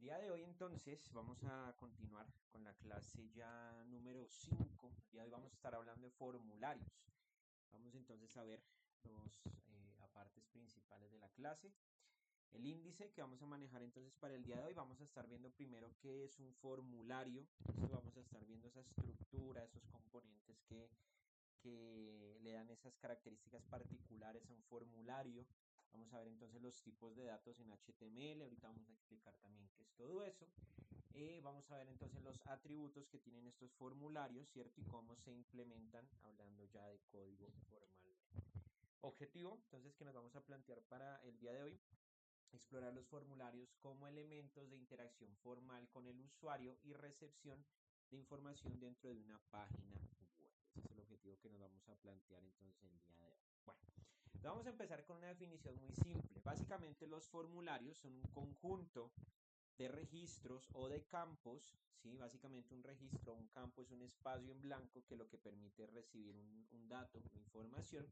Día de hoy entonces vamos a continuar con la clase ya número 5. El día de hoy vamos a estar hablando de formularios. Vamos entonces a ver los apartes principales de la clase. El índice que vamos a manejar entonces para el día de hoy, vamos a estar viendo primero qué es un formulario. Esto vamos a estar viendo esa estructura, esos componentes que le dan esas características particulares a un formulario. Vamos a ver entonces los tipos de datos en HTML. Ahorita vamos a explicar también qué es todo eso. Vamos a ver entonces los atributos que tienen estos formularios, ¿cierto? Y cómo se implementan, hablando ya de código formal. Objetivo, entonces, que nos vamos a plantear para el día de hoy: explorar los formularios como elementos de interacción formal con el usuario y recepción de información dentro de una página web. Ese es el objetivo que nos vamos a plantear entonces el día de hoy. Bueno, vamos a empezar con una definición muy simple. Básicamente los formularios son un conjunto de registros o de campos, ¿sí? Básicamente un registro o un campo es un espacio en blanco que lo que permite es recibir un dato, una información.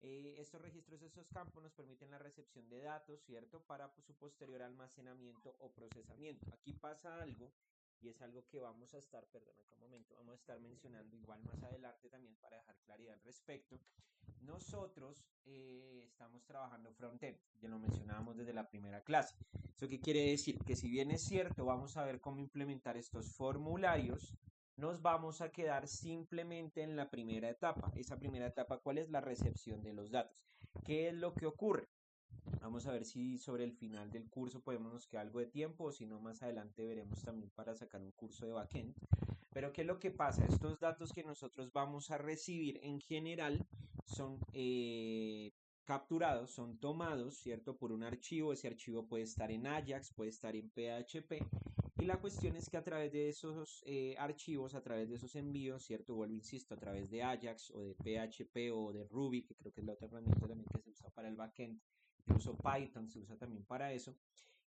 Estos registros, estos campos nos permiten la recepción de datos, ¿cierto? Para su posterior almacenamiento o procesamiento. Aquí pasa algo y es algo que vamos a estar, perdón, acá un momento, vamos a estar mencionando igual más adelante también para dejar claridad al respecto. Nosotros estamos trabajando frontend, ya lo mencionábamos desde la primera clase. ¿Eso qué quiere decir? Que si bien es cierto, vamos a ver cómo implementar estos formularios, nos vamos a quedar simplemente en la primera etapa. Esa primera etapa, ¿cuál es? La recepción de los datos. ¿Qué es lo que ocurre? Vamos a ver si sobre el final del curso podemos nos queda algo de tiempo, o si no, más adelante veremos también para sacar un curso de backend. Pero ¿qué es lo que pasa? Estos datos que nosotros vamos a recibir en general son capturados, son tomados, ¿cierto? Por un archivo. Ese archivo puede estar en Ajax, puede estar en PHP. Y la cuestión es que a través de esos archivos, a través de esos envíos, ¿cierto? Vuelvo, insisto, a través de Ajax o de PHP o de Ruby, que creo que es la otra herramienta también que se usa para el backend, incluso Python se usa también para eso.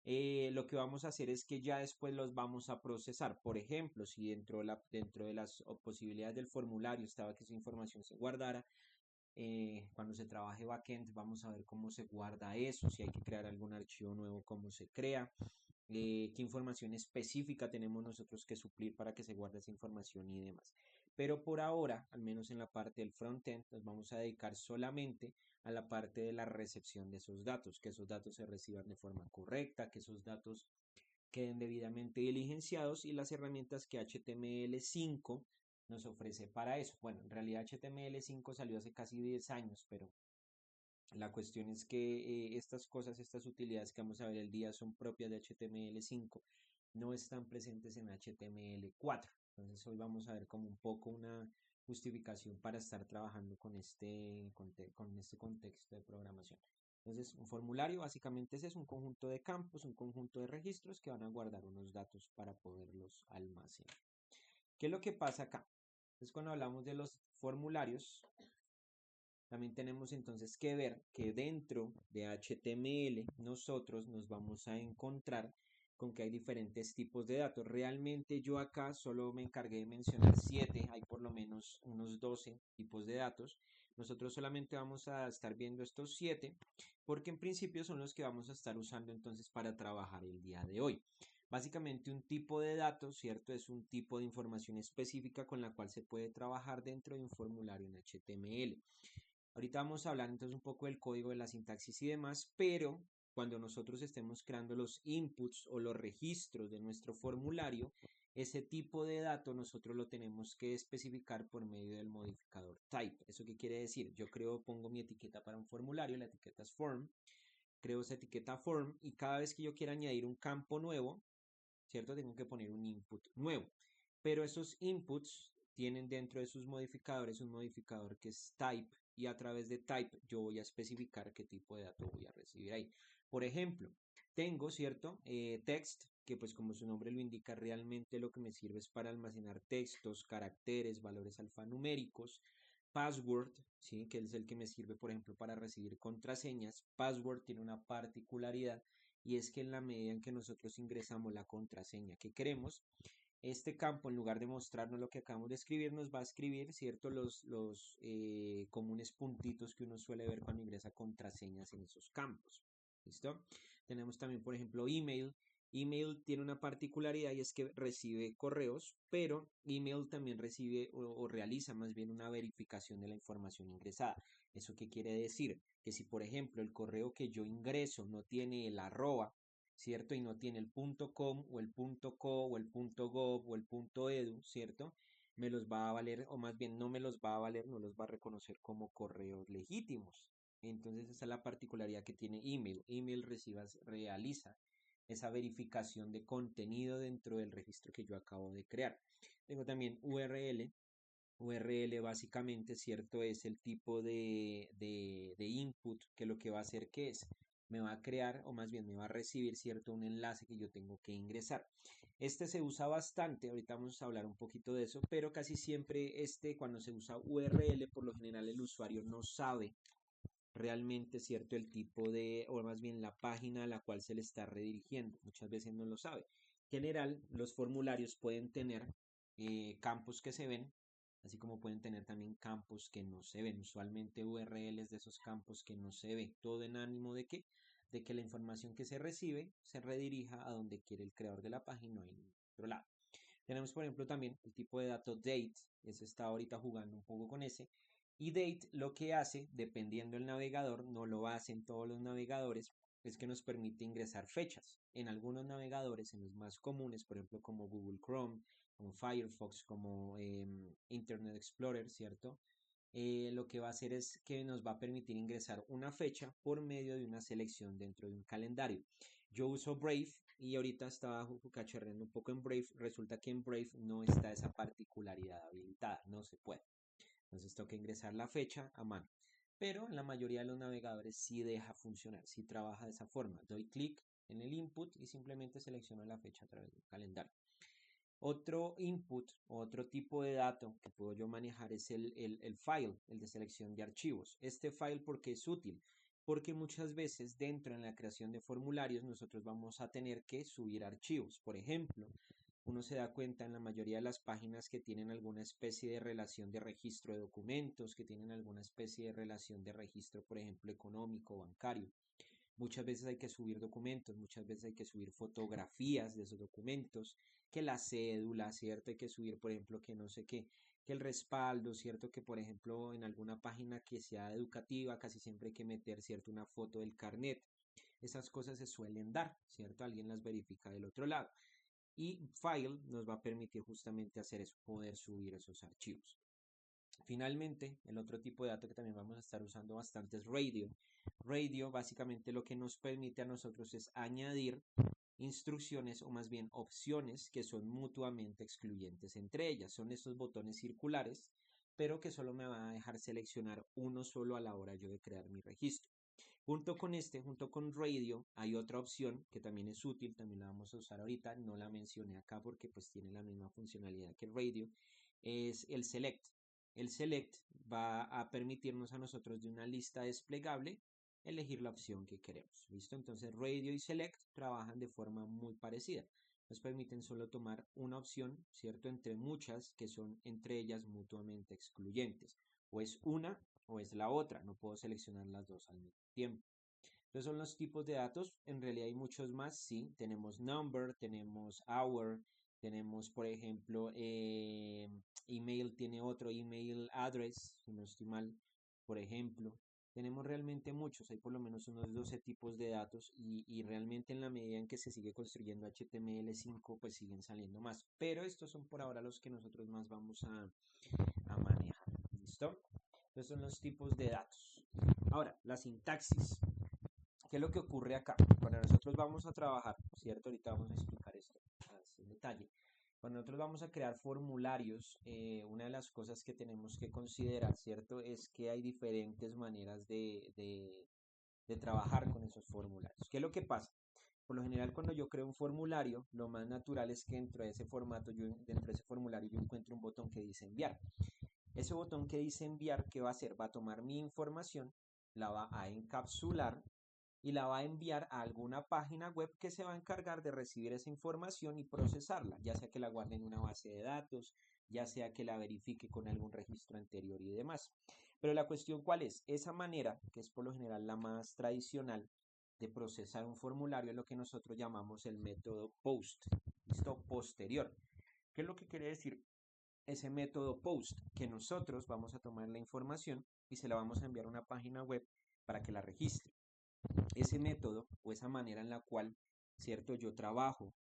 Lo que vamos a hacer es que ya después los vamos a procesar. Por ejemplo, si dentro de las posibilidades del formulario estaba que esa información se guardara, cuando se trabaje backend vamos a ver cómo se guarda eso, si hay que crear algún archivo nuevo, cómo se crea, qué información específica tenemos nosotros que suplir para que se guarde esa información y demás. Pero por ahora, al menos en la parte del frontend, nos vamos a dedicar solamente a la parte de la recepción de esos datos, que esos datos se reciban de forma correcta, que esos datos queden debidamente diligenciados, y las herramientas que HTML5 nos ofrece para eso. Bueno, en realidad HTML5 salió hace casi 10 años, pero la cuestión es que estas cosas, estas utilidades que vamos a ver el día son propias de HTML5, no están presentes en HTML4. Entonces hoy vamos a ver como un poco una justificación para estar trabajando con con este contexto de programación. Entonces, un formulario básicamente es un conjunto de campos, un conjunto de registros que van a guardar unos datos para poderlos almacenar. ¿Qué es lo que pasa acá? Entonces, cuando hablamos de los formularios, también tenemos entonces que ver que dentro de HTML nosotros nos vamos a encontrar con que hay diferentes tipos de datos. Realmente yo acá solo me encargué de mencionar 7, hay por lo menos unos 12 tipos de datos. Nosotros solamente vamos a estar viendo estos 7 porque en principio son los que vamos a estar usando entonces para trabajar el día de hoy. Básicamente un tipo de datos, ¿cierto? Es un tipo de información específica con la cual se puede trabajar dentro de un formulario en HTML. Ahorita vamos a hablar entonces un poco del código, de la sintaxis y demás, pero cuando nosotros estemos creando los inputs o los registros de nuestro formulario, ese tipo de dato nosotros lo tenemos que especificar por medio del modificador type. ¿Eso qué quiere decir? Yo pongo mi etiqueta para un formulario, la etiqueta es form, creo esa etiqueta form, y cada vez que yo quiera añadir un campo nuevo, ¿cierto? Tengo que poner un input nuevo. Pero esos inputs tienen dentro de sus modificadores un modificador que es type, y a través de type yo voy a especificar qué tipo de dato voy a recibir ahí. Por ejemplo, tengo, ¿cierto? Text, que pues como su nombre lo indica, realmente lo que me sirve es para almacenar textos, caracteres, valores alfanuméricos. Password, ¿sí? Que es el que me sirve, por ejemplo, para recibir contraseñas. Password tiene una particularidad, y es que en la medida en que nosotros ingresamos la contraseña que queremos, este campo, en lugar de mostrarnos lo que acabamos de escribir, nos va a escribir, ¿cierto? Los comunes puntitos que uno suele ver cuando ingresa contraseñas en esos campos. ¿Listo? Tenemos también, por ejemplo, email. Email tiene una particularidad y es que recibe correos, pero email también recibe o realiza más bien una verificación de la información ingresada. ¿Eso qué quiere decir? Que si, por ejemplo, el correo que yo ingreso no tiene el arroba, ¿cierto? Y no tiene el punto .com o el punto .co o el punto .gov o el punto .edu, ¿cierto? Me los va a valer, o más bien no me los va a valer, no los va a reconocer como correos legítimos. Entonces esa es la particularidad que tiene email. Email realiza esa verificación de contenido dentro del registro que yo acabo de crear. Tengo también URL. URL básicamente, ¿cierto? Es el tipo de input que lo que va a hacer que es, me va a crear o más bien me va a recibir, ¿cierto? Un enlace que yo tengo que ingresar. Este se usa bastante, ahorita vamos a hablar un poquito de eso, pero casi siempre cuando se usa URL, por lo general el usuario no sabe realmente, ¿cierto? El tipo de, o más bien la página a la cual se le está redirigiendo. Muchas veces no lo sabe. En general, los formularios pueden tener campos que se ven, así como pueden tener también campos que no se ven. Usualmente URLs de esos campos que no se ve. Todo en ánimo de que la información que se recibe se redirija a donde quiere el creador de la página o en otro lado. Tenemos, por ejemplo, también el tipo de dato date, ese está ahorita jugando un poco con ese. Y date lo que hace, dependiendo del navegador, no lo hacen todos los navegadores, es que nos permite ingresar fechas. En algunos navegadores, en los más comunes, por ejemplo, como Google Chrome, como Firefox, como Internet Explorer, ¿cierto? Lo que va a hacer es que nos va a permitir ingresar una fecha por medio de una selección dentro de un calendario. Yo uso Brave y ahorita estaba cacharreando un poco en Brave. Resulta que en Brave no está esa particularidad habilitada, no se puede. Entonces tengo que ingresar la fecha a mano. Pero en la mayoría de los navegadores sí deja funcionar, sí trabaja de esa forma. Doy clic en el input y simplemente selecciono la fecha a través del calendario. Otro input, otro tipo de dato que puedo yo manejar es el file, el de selección de archivos. Este file, ¿por qué es útil? Porque muchas veces dentro en la creación de formularios nosotros vamos a tener que subir archivos. Por ejemplo, uno se da cuenta en la mayoría de las páginas que tienen alguna especie de relación de registro de documentos, que tienen alguna especie de relación de registro, por ejemplo, económico, bancario. Muchas veces hay que subir documentos, muchas veces hay que subir fotografías de esos documentos, que la cédula, ¿cierto? Hay que subir, por ejemplo, que no sé qué, que el respaldo, ¿cierto? Que, por ejemplo, en alguna página que sea educativa, casi siempre hay que meter, ¿cierto? Una foto del carnet. Esas cosas se suelen dar, ¿cierto? Alguien las verifica del otro lado. Y File nos va a permitir justamente hacer eso, poder subir esos archivos. Finalmente, el otro tipo de dato que también vamos a estar usando bastante es Radio. Radio básicamente lo que nos permite a nosotros es añadir instrucciones o más bien opciones que son mutuamente excluyentes entre ellas. Son estos botones circulares, pero que solo me van a dejar seleccionar uno solo a la hora yo de crear mi registro. Junto con Radio, hay otra opción que también es útil, también la vamos a usar ahorita, no la mencioné acá porque pues tiene la misma funcionalidad que Radio, es el Select. El Select va a permitirnos a nosotros de una lista desplegable elegir la opción que queremos. ¿Listo? Entonces Radio y Select trabajan de forma muy parecida. Nos permiten solo tomar una opción, ¿cierto? Entre muchas que son entre ellas mutuamente excluyentes. O es una o es la otra. No puedo seleccionar las dos al mismo tiempo. Entonces son los tipos de datos. En realidad hay muchos más, sí. Tenemos number, tenemos hour, tenemos, por ejemplo, email, tiene otro email address, si no estoy mal, por ejemplo. Tenemos realmente muchos, hay por lo menos unos 12 tipos de datos y realmente en la medida en que se sigue construyendo HTML5, pues siguen saliendo más. Pero estos son por ahora los que nosotros más vamos a manejar. ¿Listo? Estos son los tipos de datos. Ahora, la sintaxis. ¿Qué es lo que ocurre acá? Cuando nosotros vamos a trabajar, ¿cierto? Ahorita vamos a explicar esto más en detalle. Cuando nosotros vamos a crear formularios, una de las cosas que tenemos que considerar, ¿cierto? Es que hay diferentes maneras de trabajar con esos formularios. ¿Qué es lo que pasa? Por lo general, cuando yo creo un formulario, lo más natural es que dentro de ese formato, dentro de ese formulario, yo encuentro un botón que dice enviar. Ese botón que dice enviar, ¿qué va a hacer? Va a tomar mi información, la va a encapsular y la va a enviar a alguna página web que se va a encargar de recibir esa información y procesarla, ya sea que la guarde en una base de datos, ya sea que la verifique con algún registro anterior y demás. Pero la cuestión, ¿cuál es? Esa manera, que es por lo general la más tradicional, de procesar un formulario es lo que nosotros llamamos el método POST, ¿listo? Posterior. ¿Qué es lo que quiere decir ese método POST? Que nosotros vamos a tomar la información y se la vamos a enviar a una página web para que la registre. Ese método o esa manera en la cual, ¿cierto? Yo trabajo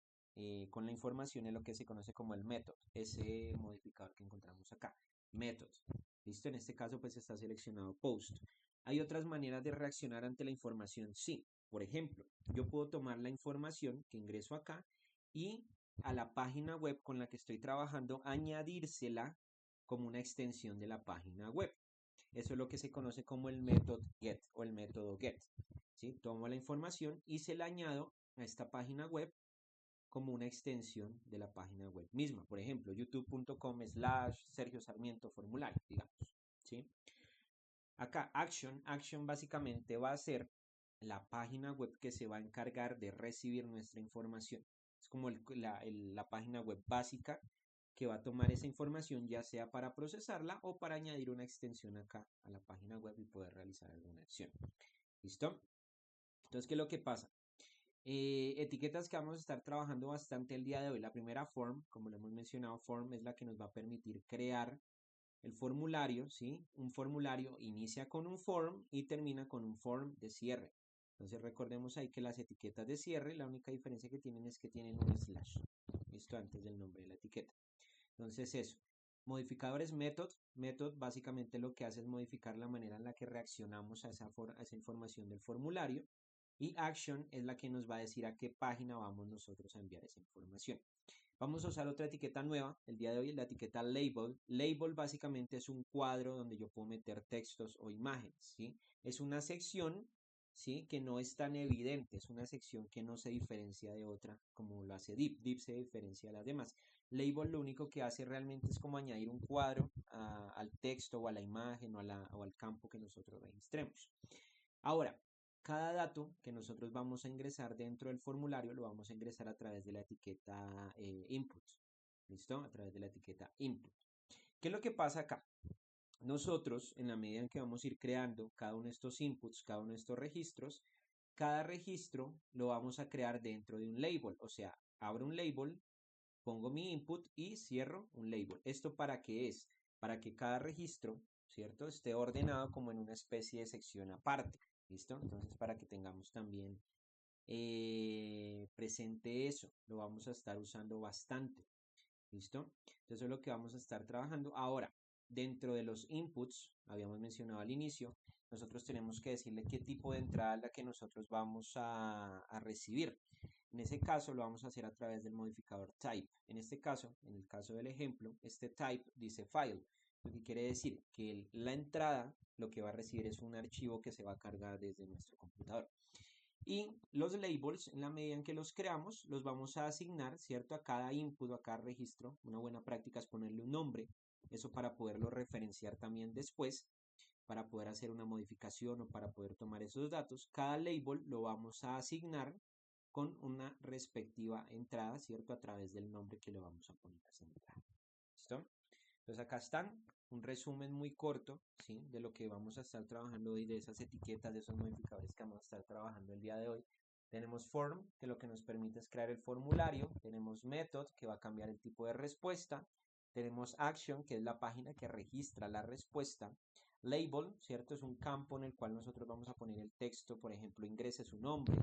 con la información es lo que se conoce como el método, ese modificador que encontramos acá, método. ¿Listo? En este caso pues está seleccionado POST. ¿Hay otras maneras de reaccionar ante la información? Sí. Por ejemplo, yo puedo tomar la información que ingreso acá y a la página web con la que estoy trabajando añadírsela como una extensión de la página web. Eso es lo que se conoce como el método get o el método get. ¿Sí? Tomo la información y se la añado a esta página web como una extensión de la página web misma. Por ejemplo, youtube.com/Sergio Sarmiento formulario, digamos. ¿Sí? Acá, action básicamente va a ser la página web que se va a encargar de recibir nuestra información. Es como la página web básica que va a tomar esa información ya sea para procesarla o para añadir una extensión acá a la página web y poder realizar alguna acción. ¿Listo? Entonces, ¿qué es lo que pasa? Etiquetas que vamos a estar trabajando bastante el día de hoy. La primera form, como lo hemos mencionado, form es la que nos va a permitir crear el formulario, ¿sí? Un formulario inicia con un form y termina con un form de cierre. Entonces recordemos ahí que las etiquetas de cierre, la única diferencia que tienen es que tienen un slash, ¿listo? Antes del nombre de la etiqueta. Entonces eso. Modificadores method. Method básicamente lo que hace es modificar la manera en la que reaccionamos a esa información del formulario. Y action es la que nos va a decir a qué página vamos nosotros a enviar esa información. Vamos a usar otra etiqueta nueva el día de hoy, la etiqueta label. Label básicamente es un cuadro donde yo puedo meter textos o imágenes, ¿sí? Es una sección, ¿sí? Que no es tan evidente, es una sección que no se diferencia de otra como lo hace div. Div se diferencia de las demás. Label lo único que hace realmente es como añadir un cuadro al texto o a la imagen o al campo que nosotros registremos. Ahora, cada dato que nosotros vamos a ingresar dentro del formulario lo vamos a ingresar a través de la etiqueta input. ¿Listo? A través de la etiqueta input. ¿Qué es lo que pasa acá? Nosotros, en la medida en que vamos a ir creando cada uno de estos inputs, cada uno de estos registros, cada registro lo vamos a crear dentro de un label. O sea, abro un label, pongo mi input y cierro un label. ¿Esto para qué es? Para que cada registro, ¿cierto? Esté ordenado como en una especie de sección aparte. ¿Listo? Entonces, para que tengamos también presente eso, lo vamos a estar usando bastante. ¿Listo? Entonces, eso es lo que vamos a estar trabajando. Ahora, dentro de los inputs, habíamos mencionado al inicio, nosotros tenemos que decirle qué tipo de entrada es la que nosotros vamos a recibir. En ese caso lo vamos a hacer a través del modificador type. En este caso, en el caso del ejemplo, este type dice file, lo que quiere decir que la entrada lo que va a recibir es un archivo que se va a cargar desde nuestro computador. Y los labels, en la medida en que los creamos, los vamos a asignar, ¿cierto? A cada input o a cada registro. Una buena práctica es ponerle un nombre, eso para poderlo referenciar también después, para poder hacer una modificación o para poder tomar esos datos. Cada label lo vamos a asignar con una respectiva entrada, ¿cierto? A través del nombre que le vamos a poner a esa entrada. ¿Listo? Entonces acá están un resumen muy corto, ¿sí? De lo que vamos a estar trabajando hoy, de esas etiquetas, de esos modificadores que vamos a estar trabajando el día de hoy. Tenemos form, que lo que nos permite es crear el formulario. Tenemos method, que va a cambiar el tipo de respuesta. Tenemos action, que es la página que registra la respuesta. Label, ¿cierto? Es un campo en el cual nosotros vamos a poner el texto, por ejemplo, ingrese su nombre,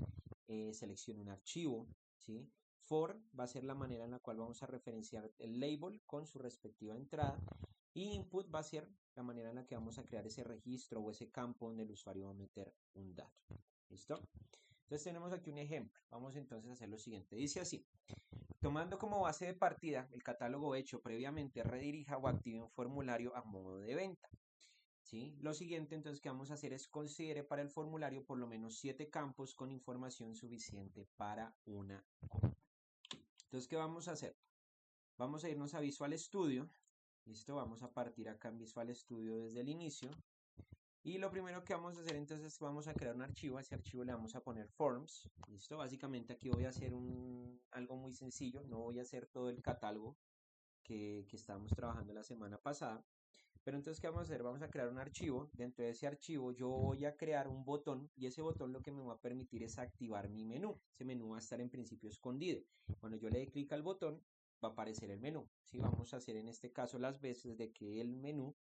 seleccione un archivo, ¿sí? For va a ser la manera en la cual vamos a referenciar el label con su respectiva entrada. Y input va a ser la manera en la que vamos a crear ese registro o ese campo donde el usuario va a meter un dato. ¿Listo? Entonces tenemos aquí un ejemplo. Vamos entonces a hacer lo siguiente. Dice así. Tomando como base de partida el catálogo hecho previamente, redirija o active un formulario a modo de venta. ¿Sí? Lo siguiente entonces que vamos a hacer es considere para el formulario por lo menos 7 campos con información suficiente para una compra. Entonces, ¿qué vamos a hacer? Vamos a irnos a Visual Studio. Listo, vamos a partir acá en Visual Studio desde el inicio. Y lo primero que vamos a hacer entonces vamos a crear un archivo. A ese archivo le vamos a poner forms. Listo, básicamente aquí voy a hacer algo muy sencillo. No voy a hacer todo el catálogo que estábamos trabajando la semana pasada. Pero entonces, ¿qué vamos a hacer? Vamos a crear un archivo. Dentro de ese archivo yo voy a crear un botón y ese botón lo que me va a permitir es activar mi menú. Ese menú va a estar en principio escondido. Cuando yo le dé clic al botón, va a aparecer el menú. ¿Sí? Vamos a hacer en este caso las veces de que el menú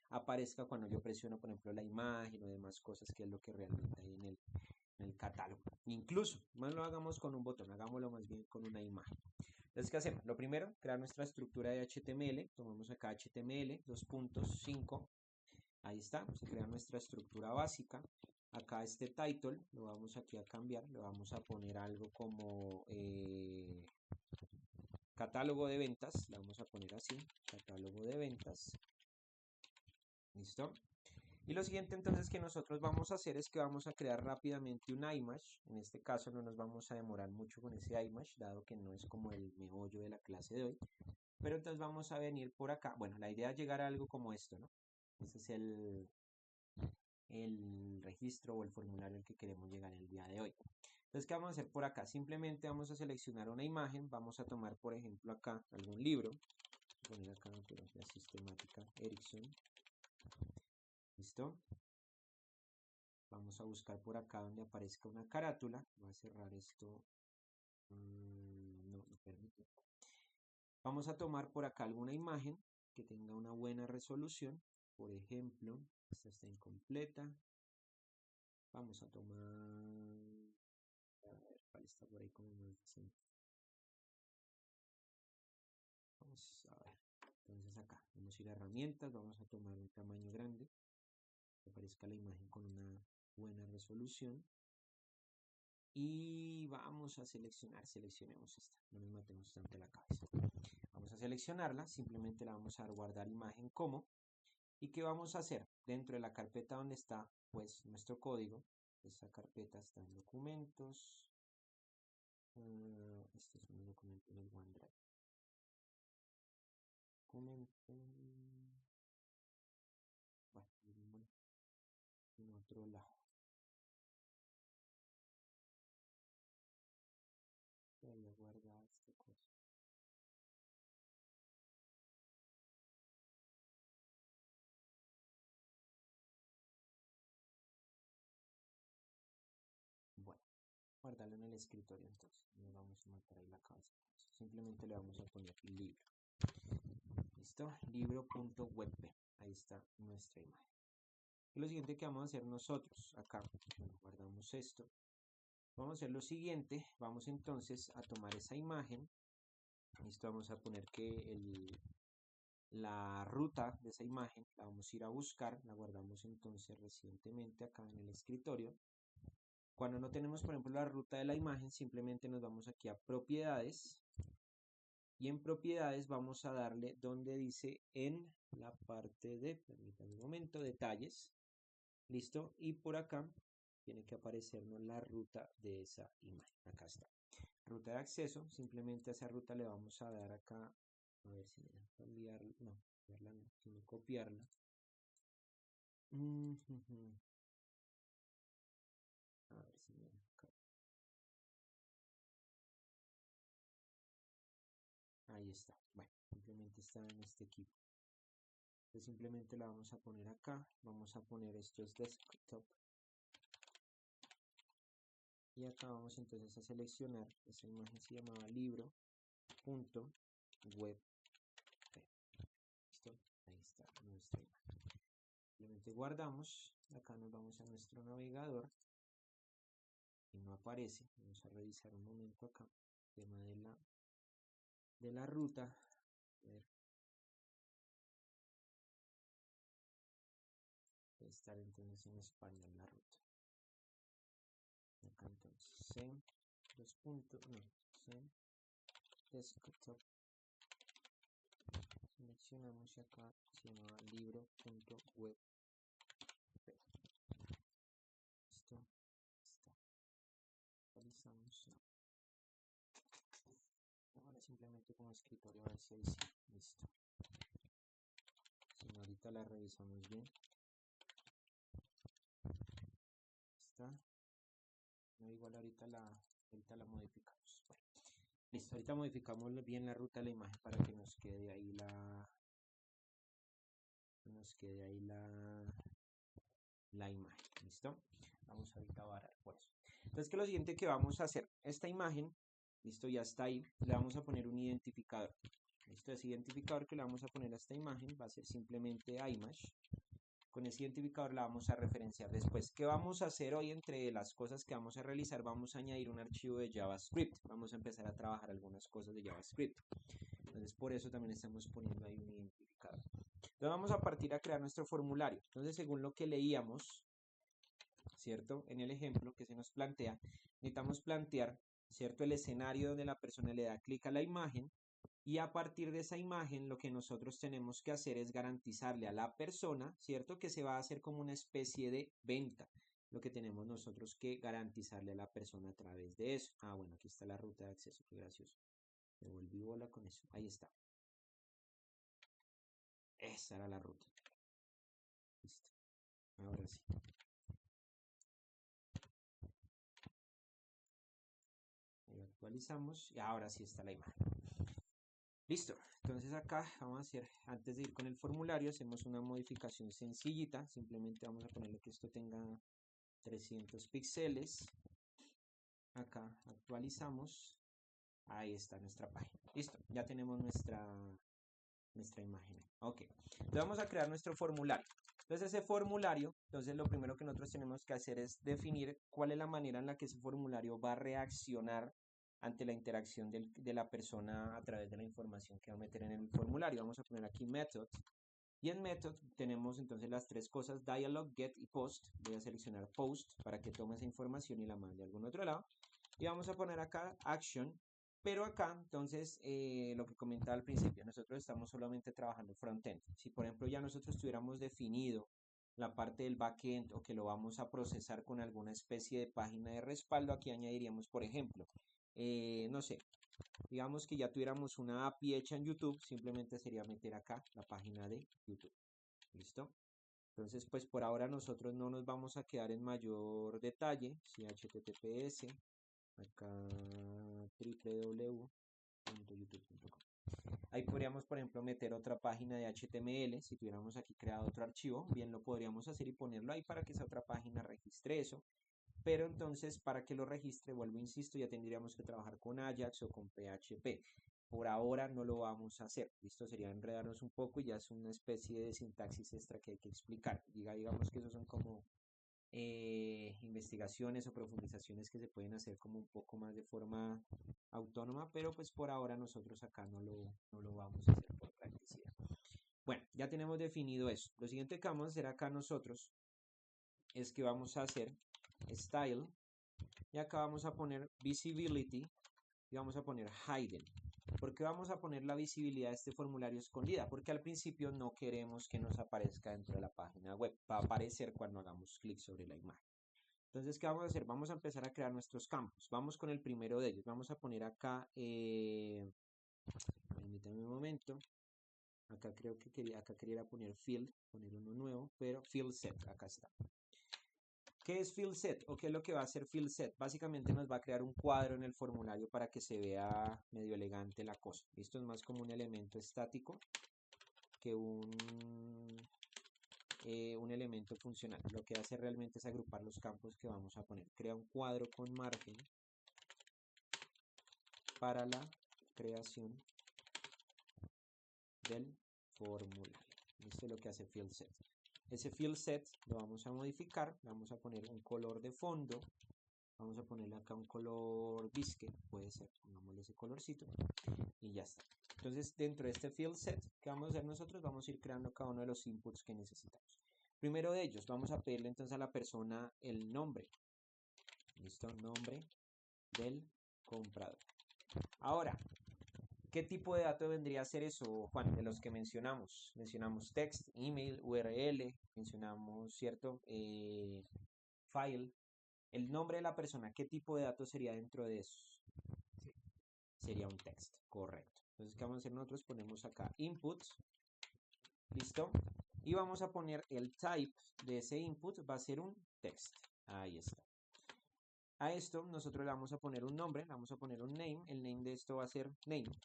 aparezca cuando yo presiono, por ejemplo, la imagen o demás cosas, que es lo que realmente hay en el catálogo. Incluso, no lo hagamos con un botón, hagámoslo más bien con una imagen. Entonces, ¿qué hacemos? Lo primero, crear nuestra estructura de HTML. Tomamos acá HTML, 2.5. Ahí está, se crea nuestra estructura básica. Acá este title lo vamos aquí a cambiar, le vamos a poner algo como catálogo de ventas, le vamos a poner así, catálogo de ventas. ¿Listo? Y lo siguiente entonces que nosotros vamos a hacer es que vamos a crear rápidamente un image. En este caso no nos vamos a demorar mucho con ese image, dado que no es como el meollo de la clase de hoy. Pero entonces vamos a venir por acá. Bueno, la idea es llegar a algo como esto, ¿no? Ese es el registro o el formulario al que queremos llegar el día de hoy. Entonces, ¿qué vamos a hacer por acá? Simplemente vamos a seleccionar una imagen. Vamos a tomar, por ejemplo, acá algún libro. Voy a poner acá metodología sistemática Ericsson. ¿Listo? Vamos a buscar por acá donde aparezca una carátula. Voy a cerrar esto. No permite. Vamos a tomar por acá alguna imagen que tenga una buena resolución. Por ejemplo, esta está incompleta. Vamos a tomar... A ver, ¿cuál está por ahí como más decente? Vamos a ver. Entonces acá, vamos a ir a herramientas, vamos a tomar un tamaño grande. Que aparezca la imagen con una buena resolución. Y vamos a seleccionemos esta, no nos matemos tanto la cabeza. Vamos a seleccionarla, simplemente la vamos a dar guardar imagen como. ¿Y qué vamos a hacer? Dentro de la carpeta donde está pues nuestro código, esta carpeta está en documentos. Este es un documento en el OneDrive. Documento. Bueno, en otro lado. Voy a guardar esta cosa. Bueno, guardarlo en el escritorio entonces. No vamos a matar ahí la cabeza. Simplemente le vamos a poner libro. ¿Listo? Libro.webp. Ahí está nuestra imagen. Y lo siguiente que vamos a hacer nosotros, acá, bueno, guardamos esto. Vamos a hacer lo siguiente. Vamos entonces a tomar esa imagen. Listo, vamos a poner que la ruta de esa imagen la vamos a ir a buscar. La guardamos entonces recientemente acá en el escritorio. Cuando no tenemos, por ejemplo, la ruta de la imagen, simplemente nos vamos aquí a propiedades. Y en propiedades vamos a darle donde dice en la parte de, permítanme un momento, detalles. Listo. Y por acá tiene que aparecernos la ruta de esa imagen. Acá está. Ruta de acceso. Simplemente a esa ruta le vamos a dar acá. A ver si me deja cambiarla. No, cambiarla no, sino copiarla. A ver si me deja acá. Ahí está. Bueno, simplemente está en este equipo. Entonces simplemente la vamos a poner acá. Vamos a poner esto es desktop. Y acá vamos entonces a seleccionar. Esa imagen se llamaba libro.web. ¿Listo? Ahí está nuestra imagen. Simplemente guardamos. Acá nos vamos a nuestro navegador. Y no aparece. Vamos a revisar un momento acá. El tema de la ruta. A ver. Debe estar entonces en español la ruta. Acá entonces send desktop. Seleccionamos y acá se llama libro.web. Listo. Está. Actualizamos. Ahora simplemente como escritorio a ver si ahí sí. Listo. Si no, ahorita la revisamos bien. Está. No, igual ahorita la modificamos. Bueno. Listo, ahorita modificamos bien la ruta de la imagen para que nos quede ahí nos quede ahí la imagen. ¿Listo? Vamos ahorita a barrar por eso. Entonces, ¿qué es lo siguiente que vamos a hacer? Esta imagen, listo, ya está ahí. Le vamos a poner un identificador. Listo, ese identificador que le vamos a poner a esta imagen va a ser simplemente image. Con ese identificador la vamos a referenciar después. ¿Qué vamos a hacer hoy? Entre las cosas que vamos a realizar, vamos a añadir un archivo de JavaScript. Vamos a empezar a trabajar algunas cosas de JavaScript. Entonces, por eso también estamos poniendo ahí un identificador. Entonces, vamos a partir a crear nuestro formulario. Entonces, según lo que leíamos, ¿cierto? En el ejemplo que se nos plantea, necesitamos plantear, ¿cierto? El escenario donde la persona le da clic a la imagen y a partir de esa imagen lo que nosotros tenemos que hacer es garantizarle a la persona, ¿cierto? Que se va a hacer como una especie de venta. Lo que tenemos nosotros que garantizarle a la persona a través de eso. Ah, bueno, aquí está la ruta de acceso, qué gracioso. Me volví bola con eso. Ahí está. Esa era la ruta. Listo. Ahora sí. Ahí actualizamos y ahora sí está la imagen. Listo, entonces acá vamos a hacer, antes de ir con el formulario, hacemos una modificación sencillita, simplemente vamos a ponerle que esto tenga 300 píxeles, acá actualizamos, ahí está nuestra página, listo, ya tenemos nuestra imagen, ok, entonces vamos a crear nuestro formulario. Entonces ese formulario, entonces lo primero que nosotros tenemos que hacer es definir cuál es la manera en la que ese formulario va a reaccionar ante la interacción de la persona a través de la información que va a meter en el formulario. Vamos a poner aquí method. Y en method tenemos entonces las tres cosas, dialog, get y post. Voy a seleccionar post para que tome esa información y la mande a algún otro lado. Y vamos a poner acá action. Pero acá, entonces, lo que comentaba al principio, nosotros estamos solamente trabajando frontend. Si, por ejemplo, ya nosotros tuviéramos definido la parte del backend o que lo vamos a procesar con alguna especie de página de respaldo, aquí añadiríamos, por ejemplo, no sé, digamos que ya tuviéramos una API hecha en YouTube, simplemente sería meter acá la página de YouTube. ¿Listo? Entonces, pues por ahora nosotros no nos vamos a quedar en mayor detalle. Si https, acá www.youtube.com. Ahí podríamos, por ejemplo, meter otra página de HTML. Si tuviéramos aquí creado otro archivo, bien lo podríamos hacer y ponerlo ahí para que esa otra página registre eso. Pero entonces, para que lo registre, vuelvo, insisto, ya tendríamos que trabajar con Ajax o con PHP. Por ahora no lo vamos a hacer. Esto sería enredarnos un poco y ya es una especie de sintaxis extra que hay que explicar. Digamos que esos son como investigaciones o profundizaciones que se pueden hacer como un poco más de forma autónoma, pero pues por ahora nosotros acá no lo vamos a hacer por practicidad. Bueno, ya tenemos definido eso. Lo siguiente que vamos a hacer acá nosotros es que vamos a hacer style y acá vamos a poner visibility y vamos a poner hidden. ¿Por qué vamos a poner la visibilidad de este formulario escondida? Porque al principio no queremos que nos aparezca dentro de la página web. Va a aparecer cuando hagamos clic sobre la imagen. Entonces, ¿qué vamos a hacer? Vamos a empezar a crear nuestros campos. Vamos con el primero de ellos. Vamos a poner acá, permítanme un momento. Acá creo que quería poner field, poner uno nuevo, pero field set, acá está. ¿Qué es field set o qué es lo que va a hacer field set? Básicamente nos va a crear un cuadro en el formulario para que se vea medio elegante la cosa. Esto es más como un elemento estático que un elemento funcional. Lo que hace realmente es agrupar los campos que vamos a poner. Crea un cuadro con margen para la creación del formulario. Esto es lo que hace field set. Ese field set lo vamos a modificar, le vamos a poner un color de fondo, vamos a ponerle acá un color bisque, puede ser, pongámosle ese colorcito y ya está. Entonces dentro de este field set, ¿qué vamos a hacer nosotros? Vamos a ir creando cada uno de los inputs que necesitamos. Primero de ellos, vamos a pedirle entonces a la persona el nombre. Listo, nombre del comprador. Ahora, ¿qué tipo de dato vendría a ser eso, Juan? De los que mencionamos. Mencionamos text, email, URL, mencionamos, ¿cierto? File. El nombre de la persona, ¿qué tipo de dato sería dentro de esos? Sí. Sería un text, correcto. Entonces, ¿qué vamos a hacer nosotros? Ponemos acá input, ¿listo? Y vamos a poner el type de ese input, va a ser un text. Ahí está. A esto nosotros le vamos a poner un nombre, le vamos a poner un name. El name de esto va a ser name.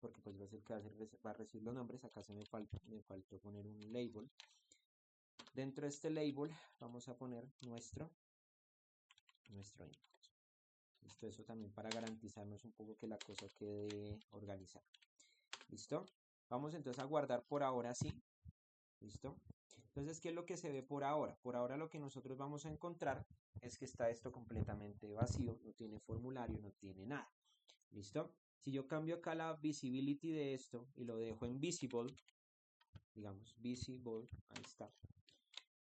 porque pues va a ser el que va a recibir los nombres. Acá me faltó poner un label. Dentro de este label vamos a poner nuestro input. Listo, eso también para garantizarnos un poco que la cosa quede organizada. ¿Listo? Vamos entonces a guardar por ahora sí. ¿Listo? Entonces, ¿qué es lo que se ve por ahora? Por ahora lo que nosotros vamos a encontrar es que está esto completamente vacío, no tiene formulario, no tiene nada. ¿Listo? Si yo cambio acá la visibility de esto y lo dejo en visible, digamos, visible, ahí está.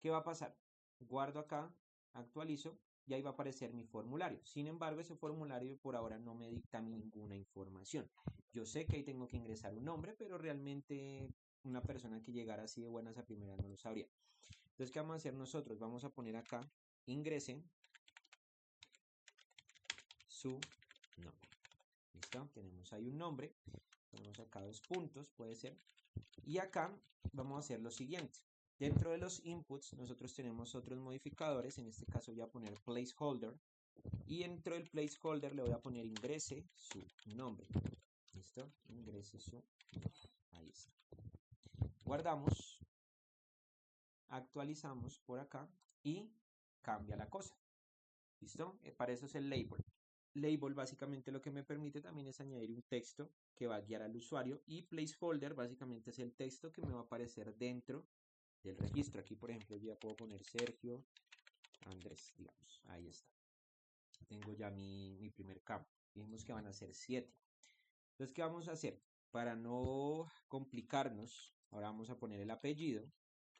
¿Qué va a pasar? Guardo acá, actualizo y ahí va a aparecer mi formulario. Sin embargo, ese formulario por ahora no me dicta ninguna información. Yo sé que ahí tengo que ingresar un nombre, pero realmente una persona que llegara así de buenas a primeras no lo sabría. Entonces, ¿qué vamos a hacer nosotros? Vamos a poner acá, ingrese su nombre. ¿Listo? Tenemos ahí un nombre. Tenemos acá 2 puntos, puede ser. Y acá vamos a hacer lo siguiente. Dentro de los inputs nosotros tenemos otros modificadores. En este caso voy a poner placeholder. Y dentro del placeholder le voy a poner ingrese su nombre. ¿Listo? Ingrese su nombre. Ahí está. Guardamos. Actualizamos por acá. Y cambia la cosa. ¿Listo? Para eso es el label. Label básicamente lo que me permite también es añadir un texto que va a guiar al usuario, y placeholder básicamente es el texto que me va a aparecer dentro del registro. Aquí por ejemplo ya puedo poner Sergio Andrés, digamos, ahí está. Tengo ya mi primer campo. Vimos que van a ser 7. Entonces, ¿qué vamos a hacer? Para no complicarnos, ahora vamos a poner el apellido.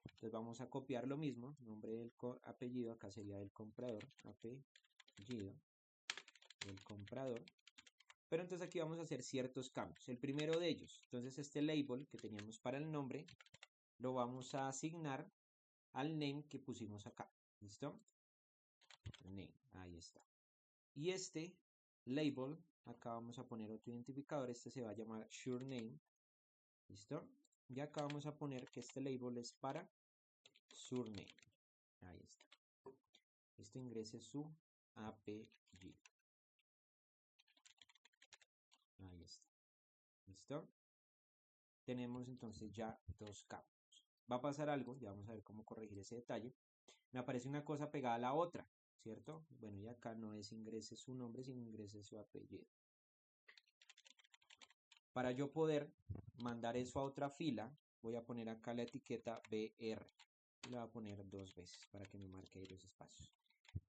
Entonces vamos a copiar lo mismo, nombre del apellido, acá sería el comprador, apellido del comprador. Pero entonces aquí vamos a hacer ciertos cambios. El primero de ellos, entonces este label que teníamos para el nombre, lo vamos a asignar al name que pusimos acá. ¿Listo? Name, ahí está. Y este label, acá vamos a poner otro identificador, este se va a llamar surename. ¿Listo? Y acá vamos a poner que este label es para surname. Ahí está. Esto ingrese su apellido. Ahí está. ¿Listo? Tenemos entonces ya 2 campos. Va a pasar algo, ya vamos a ver cómo corregir ese detalle. Me aparece una cosa pegada a la otra, ¿cierto? Bueno, y acá no es ingrese su nombre, sino ingrese su apellido. Para yo poder mandar eso a otra fila, voy a poner acá la etiqueta BR. Y la voy a poner 2 veces para que me marque ahí los espacios.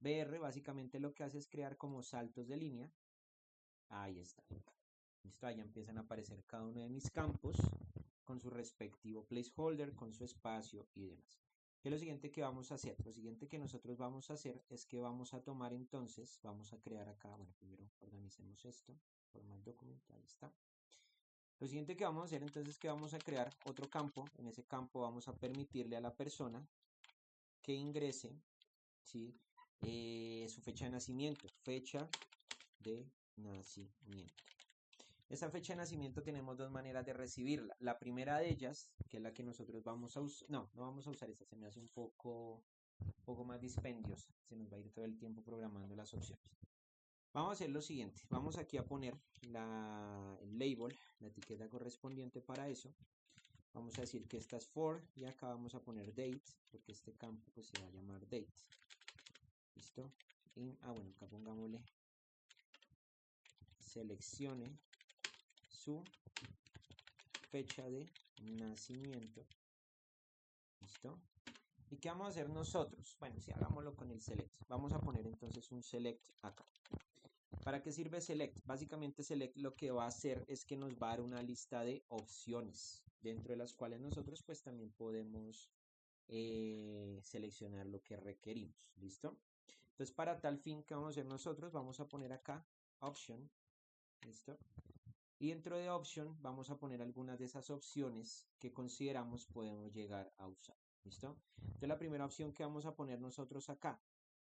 BR básicamente lo que hace es crear como saltos de línea. Ahí está. Listo, ahí empiezan a aparecer cada uno de mis campos con su respectivo placeholder, con su espacio y demás. ¿Qué es lo siguiente que vamos a hacer? Lo siguiente que nosotros vamos a hacer es que vamos a tomar entonces, vamos a crear acá, bueno, primero organicemos esto, format document, ahí está. Lo siguiente que vamos a hacer entonces es que vamos a crear otro campo. En ese campo vamos a permitirle a la persona que ingrese, ¿sí? Su fecha de nacimiento. Fecha de nacimiento. Esa fecha de nacimiento tenemos 2 maneras de recibirla. La primera de ellas, que es la que nosotros vamos a usar, no vamos a usar esta, se me hace un poco más dispendiosa. Se nos va a ir todo el tiempo programando las opciones. Vamos a hacer lo siguiente, vamos aquí a poner el label, la etiqueta correspondiente para eso. Vamos a decir que esta es for y acá vamos a poner date, porque este campo pues se va a llamar date. ¿Listo? Bueno, acá pongámosle seleccione su fecha de nacimiento. ¿Listo? ¿Y qué vamos a hacer nosotros? Bueno, si hagámoslo con el select. Vamos a poner entonces un select acá. ¿Para qué sirve select? Básicamente select lo que va a hacer es que nos va a dar una lista de opciones, dentro de las cuales nosotros pues también podemos seleccionar lo que requerimos. ¿Listo? Entonces para tal fin, ¿qué vamos a hacer nosotros? Vamos a poner acá option. ¿Listo? Y dentro de option vamos a poner algunas de esas opciones que consideramos podemos llegar a usar. ¿Listo? Entonces la primera opción que vamos a poner nosotros acá,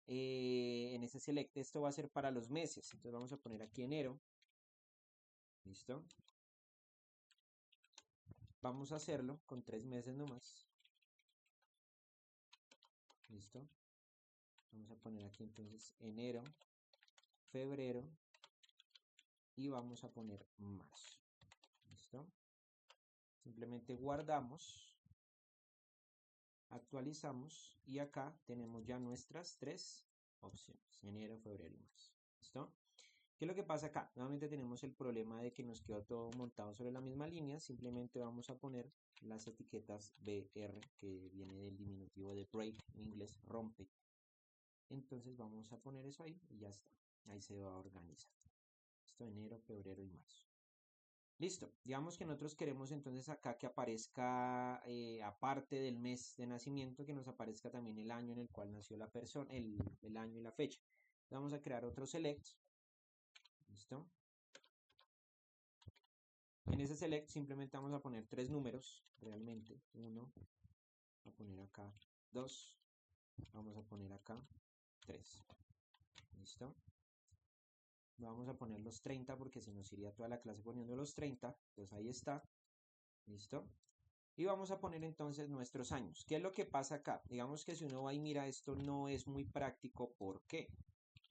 en ese select, esto va a ser para los meses. Entonces vamos a poner aquí enero. ¿Listo? Vamos a hacerlo con 3 meses nomás. ¿Listo? Vamos a poner aquí entonces enero, febrero y vamos a poner marzo. ¿Listo? ¿Listo? Simplemente guardamos, actualizamos y acá tenemos ya nuestras 3 opciones, enero, febrero y marzo. ¿Listo? ¿Qué es lo que pasa acá? Nuevamente tenemos el problema de que nos quedó todo montado sobre la misma línea. Simplemente vamos a poner las etiquetas BR, que viene del diminutivo de break, en inglés rompe. Entonces vamos a poner eso ahí y ya está. Ahí se va a organizar. Esto enero, febrero y marzo. Listo. Digamos que nosotros queremos entonces acá que aparezca, aparte del mes de nacimiento, que nos aparezca también el año en el cual nació la persona, el año y la fecha. Vamos a crear otro select. ¿Listo? En ese select simplemente vamos a poner 3 números, realmente. 1, a poner acá 2, vamos a poner acá 3. ¿Listo? Vamos a poner los 30 porque se nos iría toda la clase poniendo los 30. Entonces ahí está. ¿Listo? Y vamos a poner entonces nuestros años. ¿Qué es lo que pasa acá? Digamos que si uno va y mira esto no es muy práctico. ¿Por qué?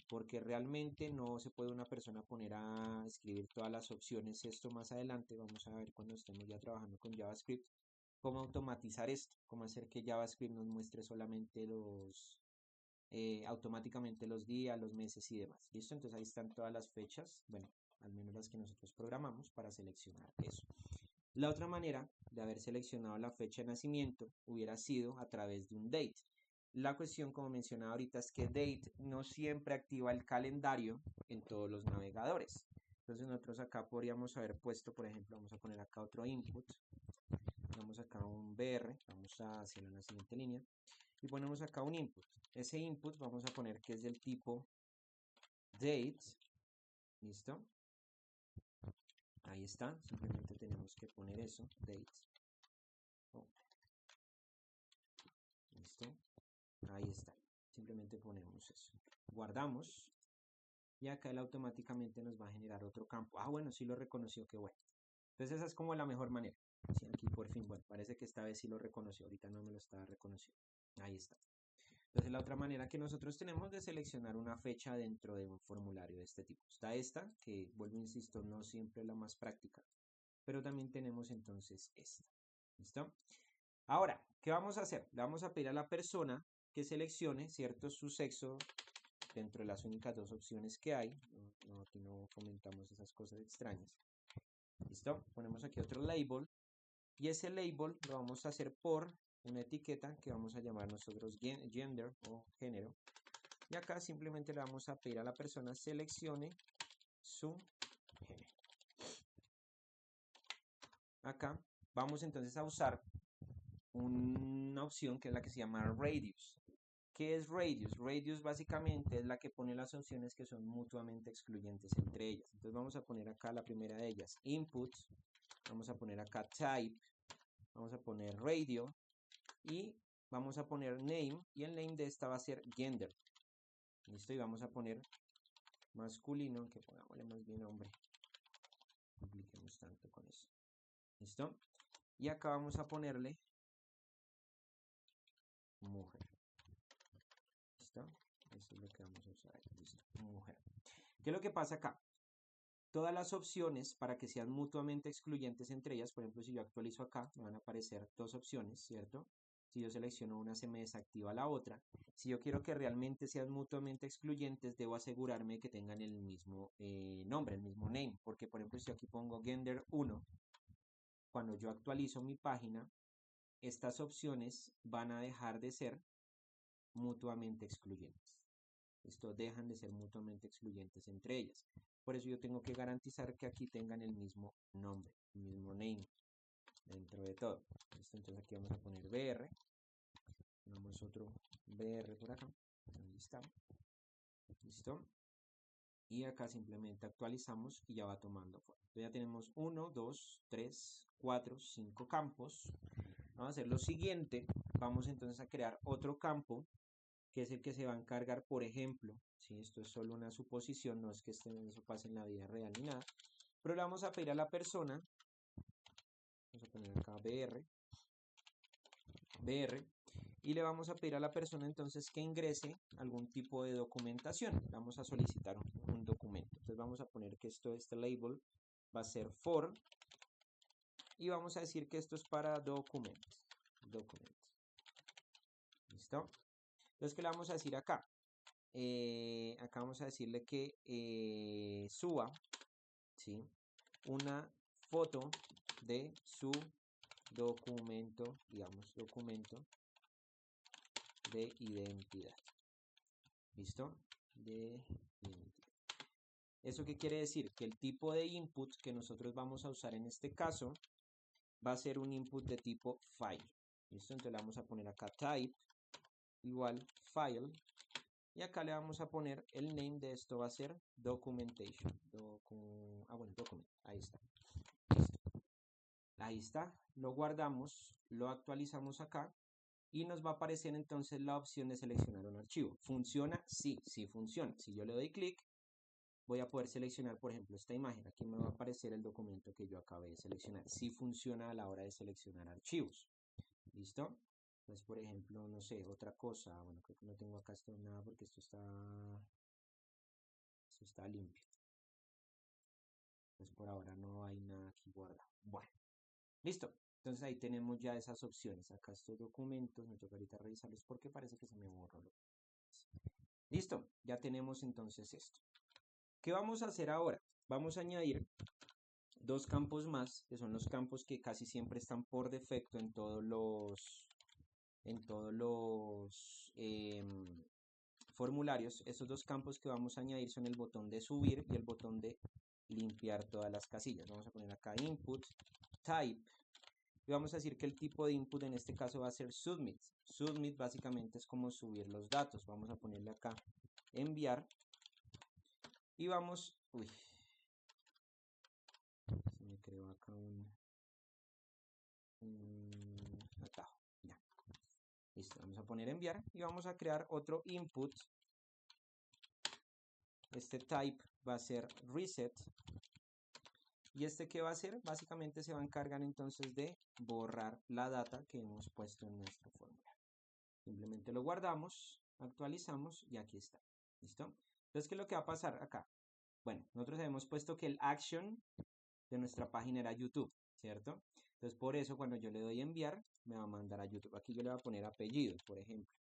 Porque realmente no se puede una persona poner a escribir todas las opciones. Esto más adelante vamos a ver cuando estemos ya trabajando con JavaScript, cómo automatizar esto, cómo hacer que JavaScript nos muestre solamente automáticamente los días, los meses y demás. ¿Listo? Entonces ahí están todas las fechas, bueno, al menos las que nosotros programamos para seleccionar eso. La otra manera de haber seleccionado la fecha de nacimiento hubiera sido a través de un date. La cuestión, como mencionaba ahorita, es que date no siempre activa el calendario en todos los navegadores. Entonces nosotros acá podríamos haber puesto, por ejemplo, vamos a poner acá otro input. Damos acá un BR, vamos a hacerlo en la siguiente línea. Y ponemos acá un input. Ese input vamos a poner que es del tipo date. ¿Listo? Ahí está. Simplemente tenemos que poner eso, date. Oh. ¿Listo? Ahí está. Simplemente ponemos eso. Guardamos. Y acá él automáticamente nos va a generar otro campo. Ah, bueno, sí lo reconoció, qué bueno. Entonces esa es como la mejor manera. Sí, aquí por fin, bueno, parece que esta vez sí lo reconoció. Ahorita no me lo estaba reconociendo. Ahí está. Entonces la otra manera que nosotros tenemos de seleccionar una fecha dentro de un formulario de este tipo. Está esta, que vuelvo, insisto, no siempre es la más práctica. Pero también tenemos entonces esta. ¿Listo? Ahora, ¿qué vamos a hacer? Le vamos a pedir a la persona que seleccione, ¿cierto?, su sexo dentro de las únicas 2 opciones que hay. Aquí no comentamos esas cosas extrañas. ¿Listo? Ponemos aquí otro label. Y ese label lo vamos a hacer por una etiqueta que vamos a llamar nosotros gender o género. Y acá simplemente le vamos a pedir a la persona seleccione su género. Acá vamos entonces a usar una opción que es la que se llama radius. ¿Qué es radius? Radius básicamente es la que pone las opciones que son mutuamente excluyentes entre ellas. Entonces vamos a poner acá la primera de ellas, input. Vamos a poner acá type. Vamos a poner radio. Y vamos a poner name. Y el name de esta va a ser gender. Listo. Y vamos a poner masculino, que pongámosle más bien hombre. No compliquemos tanto con eso. ¿Listo? Y acá vamos a ponerle mujer. ¿Listo? Eso es lo que vamos a usar aquí. ¿Listo? Mujer. ¿Qué es lo que pasa acá? Todas las opciones, para que sean mutuamente excluyentes entre ellas, por ejemplo, si yo actualizo acá, me van a aparecer 2 opciones, ¿cierto? Si yo selecciono una, se me desactiva la otra. Si yo quiero que realmente sean mutuamente excluyentes, debo asegurarme que tengan el mismo nombre, el mismo name. Porque, por ejemplo, si yo aquí pongo gender 1, cuando yo actualizo mi página, estas opciones van a dejar de ser mutuamente excluyentes. Esto dejan de ser mutuamente excluyentes entre ellas. Por eso yo tengo que garantizar que aquí tengan el mismo nombre, el mismo name dentro de todo. ¿Listo? Entonces aquí vamos a poner BR. Ponemos otro BR por acá. Ahí está. ¿Listo? Y acá simplemente actualizamos y ya va tomando forma. Entonces ya tenemos 1, 2, 3, 4, 5 campos. Vamos a hacer lo siguiente. Vamos entonces a crear otro campo que es el que se va a encargar, por ejemplo, si esto es solo una suposición, no es que eso pase en la vida real ni nada, pero le vamos a pedir a la persona, vamos a poner acá BR, y le vamos a pedir a la persona entonces que ingrese algún tipo de documentación. Vamos a solicitar un documento. Entonces vamos a poner que este label va a ser for y vamos a decir que esto es para document. ¿Listo? Entonces, ¿qué le vamos a decir acá? Acá vamos a decirle que suba, ¿sí?, una foto de su documento, digamos, documento de identidad. ¿Listo? De identidad. ¿Eso qué quiere decir? Que el tipo de input que nosotros vamos a usar en este caso va a ser un input de tipo file. ¿Listo? Entonces le vamos a poner acá type igual file. Y acá le vamos a poner el name de esto, va a ser documentation. Document. Ahí está. Listo. Ahí está. Lo guardamos, lo actualizamos acá. Y nos va a aparecer entonces la opción de seleccionar un archivo. ¿Funciona? Sí, sí funciona. Si yo le doy clic, voy a poder seleccionar, por ejemplo, esta imagen. Aquí me va a aparecer el documento que yo acabé de seleccionar. Sí funciona a la hora de seleccionar archivos. ¿Listo? Entonces, por ejemplo, no sé, otra cosa. Bueno, creo que no tengo acá esto nada porque esto está limpio. Pues por ahora no hay nada aquí guardado. Bueno, listo. Entonces ahí tenemos ya esas opciones. Acá estos documentos, me toca ahorita revisarlos porque parece que se me borró. Listo, ya tenemos entonces esto. ¿Qué vamos a hacer ahora? Vamos a añadir dos campos más, que son los campos que casi siempre están por defecto en todos los formularios. Estos dos campos que vamos a añadir son el botón de subir y el botón de limpiar todas las casillas. Vamos a poner acá input, type, y vamos a decir que el tipo de input en este caso va a ser submit. Submit básicamente es como subir los datos. Vamos a ponerle acá enviar y vamos, se me creó acá un atajo. Ya. Listo, vamos a poner enviar y vamos a crear otro input. Este type va a ser reset. ¿Y este qué va a hacer? Básicamente se va a encargar entonces de borrar la data que hemos puesto en nuestro formulario. Simplemente lo guardamos, actualizamos y aquí está. ¿Listo? Entonces, ¿qué es lo que va a pasar acá? Bueno, nosotros habíamos puesto que el action de nuestra página era YouTube, ¿cierto? Entonces, por eso cuando yo le doy enviar, me va a mandar a YouTube. Aquí yo le voy a poner apellido, por ejemplo.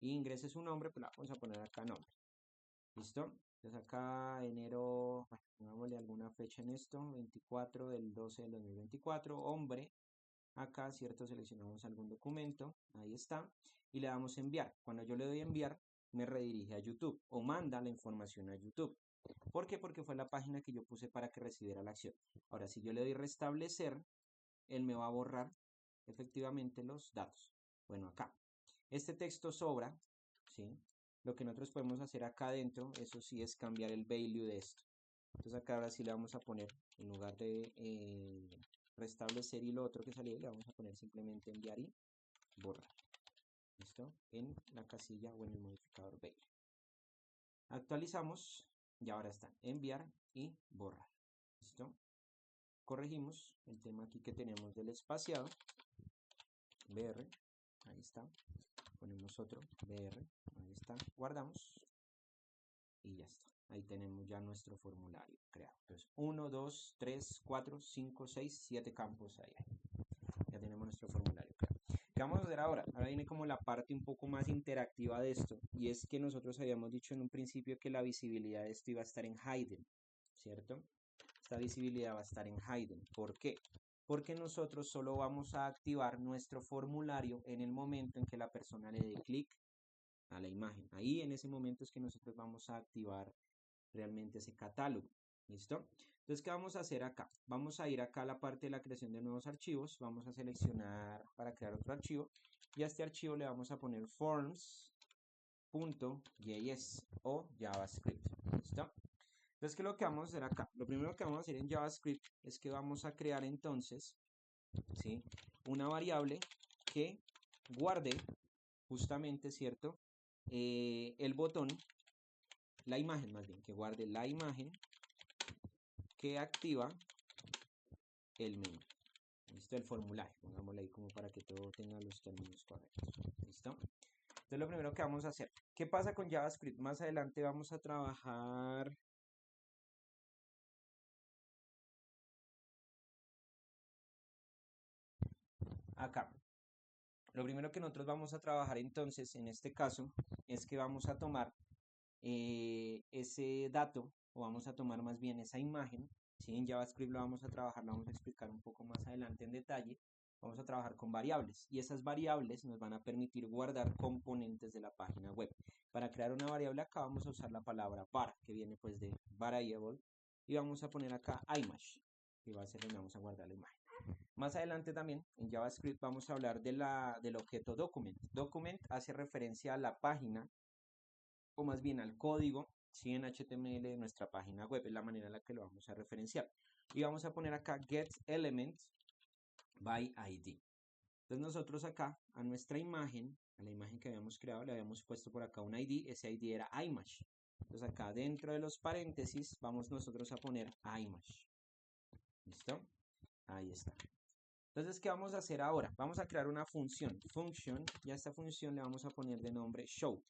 Y ingrese su nombre, pues la vamos a poner acá nombre. ¿Listo? Entonces acá enero, bueno, pongámosle alguna fecha en esto, 24 del 12 del 2024, hombre. Acá, ¿cierto? Seleccionamos algún documento, ahí está, y le damos enviar. Cuando yo le doy enviar, me redirige a YouTube o manda la información a YouTube. ¿Por qué? Porque fue la página que yo puse para que recibiera la acción. Ahora, si yo le doy restablecer, él me va a borrar efectivamente los datos. Bueno, acá. Este texto sobra, ¿sí? Lo que nosotros podemos hacer acá adentro, eso sí, es cambiar el value de esto. Entonces acá ahora sí le vamos a poner, en lugar de restablecer y lo otro que salió, le vamos a poner simplemente enviar y borrar. ¿Listo? En la casilla o en el modificador value. Actualizamos y ahora está enviar y borrar. ¿Listo? Corregimos el tema aquí que tenemos del espaciado. BR, ahí está. Ponemos otro BR, ahí está. Guardamos y ya está. Ahí tenemos ya nuestro formulario creado. Entonces, 1, 2, 3, 4, 5, 6, 7 campos ahí. Ya tenemos nuestro formulario creado. ¿Qué vamos a hacer ahora? Ahora viene como la parte un poco más interactiva de esto. Y es que nosotros habíamos dicho en un principio que la visibilidad de esto iba a estar en hidden, ¿cierto? Esta visibilidad va a estar en hidden. ¿Por qué? Porque nosotros solo vamos a activar nuestro formulario en el momento en que la persona le dé clic a la imagen. Ahí en ese momento es que nosotros vamos a activar realmente ese catálogo. ¿Listo? Entonces, ¿qué vamos a hacer acá? Vamos a ir acá a la parte de la creación de nuevos archivos. Vamos a seleccionar para crear otro archivo. Y a este archivo le vamos a poner forms.js o JavaScript. ¿Listo? Entonces, ¿qué es lo que vamos a hacer acá? Lo primero que vamos a hacer en JavaScript es que vamos a crear entonces, ¿sí?, una variable que guarde justamente, ¿cierto?, el botón, la imagen más bien, que guarde la imagen que activa el menú. ¿Listo? El formulario, pongámosle ahí como para que todo tenga los términos correctos. ¿Listo? Entonces lo primero que vamos a hacer, ¿qué pasa con JavaScript? Más adelante vamos a trabajar acá. Lo primero que nosotros vamos a trabajar entonces en este caso es que vamos a tomar ese dato, o vamos a tomar más bien esa imagen, ¿sí? En JavaScript lo vamos a trabajar, lo vamos a explicar un poco más adelante en detalle. Vamos a trabajar con variables y esas variables nos van a permitir guardar componentes de la página web. Para crear una variable acá vamos a usar la palabra var, que viene pues de variable, y vamos a poner acá image, que va a ser donde vamos a guardar la imagen. Más adelante también en JavaScript vamos a hablar del objeto document. Document hace referencia a la página, o más bien al código, ¿sí? En HTML de nuestra página web, es la manera en la que lo vamos a referenciar. Y vamos a poner acá get element by ID. Entonces nosotros acá a nuestra imagen, a la imagen que habíamos creado, le habíamos puesto por acá un ID, ese ID era image. Entonces acá dentro de los paréntesis vamos nosotros a poner image. ¿Listo? Ahí está. Entonces, ¿qué vamos a hacer ahora? Vamos a crear una función, function, y a esta función le vamos a poner de nombre show.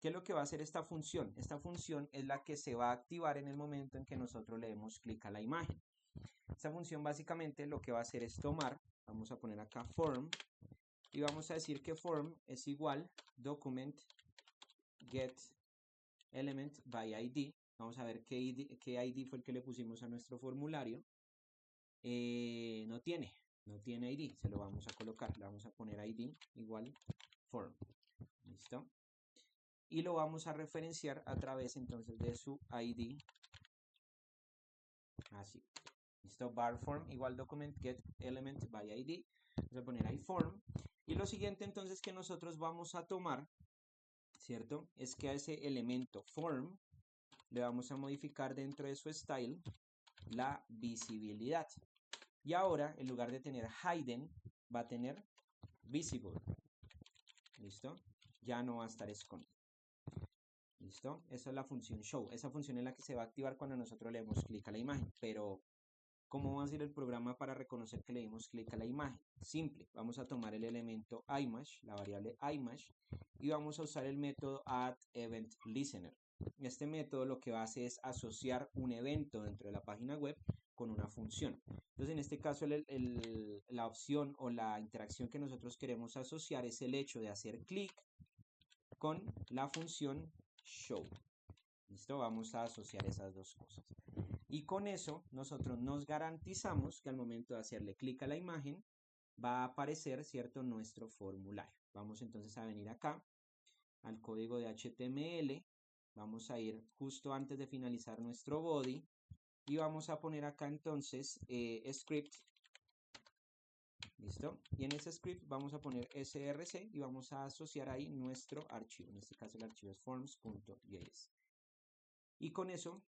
¿Qué es lo que va a hacer esta función? Esta función es la que se va a activar en el momento en que nosotros le demos clic a la imagen. Esta función básicamente lo que va a hacer es tomar, vamos a poner acá form, y vamos a decir que form es igual document get element by ID. Vamos a ver qué ID fue el que le pusimos a nuestro formulario. No tiene ID, se lo vamos a colocar, le vamos a poner ID igual form, ¿listo? Y lo vamos a referenciar a través entonces de su ID, así, ¿listo? Var form igual document get element by ID, vamos a poner ahí form, y lo siguiente entonces que nosotros vamos a tomar, ¿cierto? Es que a ese elemento form le vamos a modificar dentro de su style la visibilidad. Y ahora, en lugar de tener hidden, va a tener visible. ¿Listo? Ya no va a estar escondido. ¿Listo? Esa es la función show. Esa función es la que se va a activar cuando nosotros le demos clic a la imagen. Pero, ¿cómo va a ser el programa para reconocer que le dimos clic a la imagen? Simple. Vamos a tomar el elemento image, la variable image, y vamos a usar el método addEventListener. Este método lo que va a hacer es asociar un evento dentro de la página web con una función. Entonces, en este caso, la opción o la interacción que nosotros queremos asociar es el hecho de hacer clic con la función show. ¿Listo? Vamos a asociar esas dos cosas. Y con eso, nosotros nos garantizamos que al momento de hacerle clic a la imagen, va a aparecer, ¿cierto?, nuestro formulario. Vamos entonces a venir acá al código de HTML. Vamos a ir justo antes de finalizar nuestro body y vamos a poner acá entonces script, ¿listo? Y en ese script vamos a poner src y vamos a asociar ahí nuestro archivo, en este caso el archivo es forms.js. Y con eso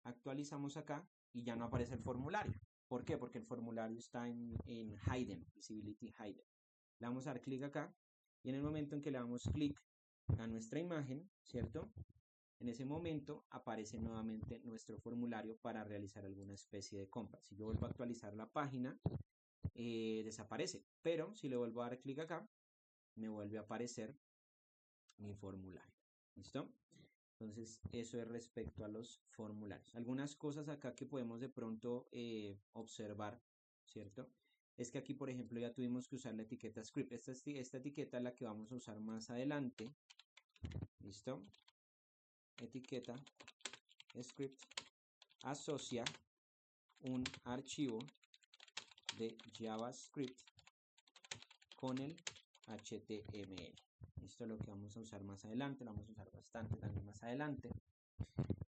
actualizamos acá y ya no aparece el formulario. ¿Por qué? Porque el formulario está en hidden, visibility hidden. Le vamos a dar clic acá y en el momento en que le damos clic a nuestra imagen, ¿cierto? En ese momento aparece nuevamente nuestro formulario para realizar alguna especie de compra. Si yo vuelvo a actualizar la página, desaparece. Pero si le vuelvo a dar clic acá, me vuelve a aparecer mi formulario. ¿Listo? Entonces, eso es respecto a los formularios. Algunas cosas acá que podemos de pronto observar, ¿cierto? Es que aquí, por ejemplo, ya tuvimos que usar la etiqueta script. Esta etiqueta es la que vamos a usar más adelante. ¿Listo? Etiqueta script asocia un archivo de JavaScript con el HTML. Esto es lo que vamos a usar más adelante, lo vamos a usar bastante también más adelante.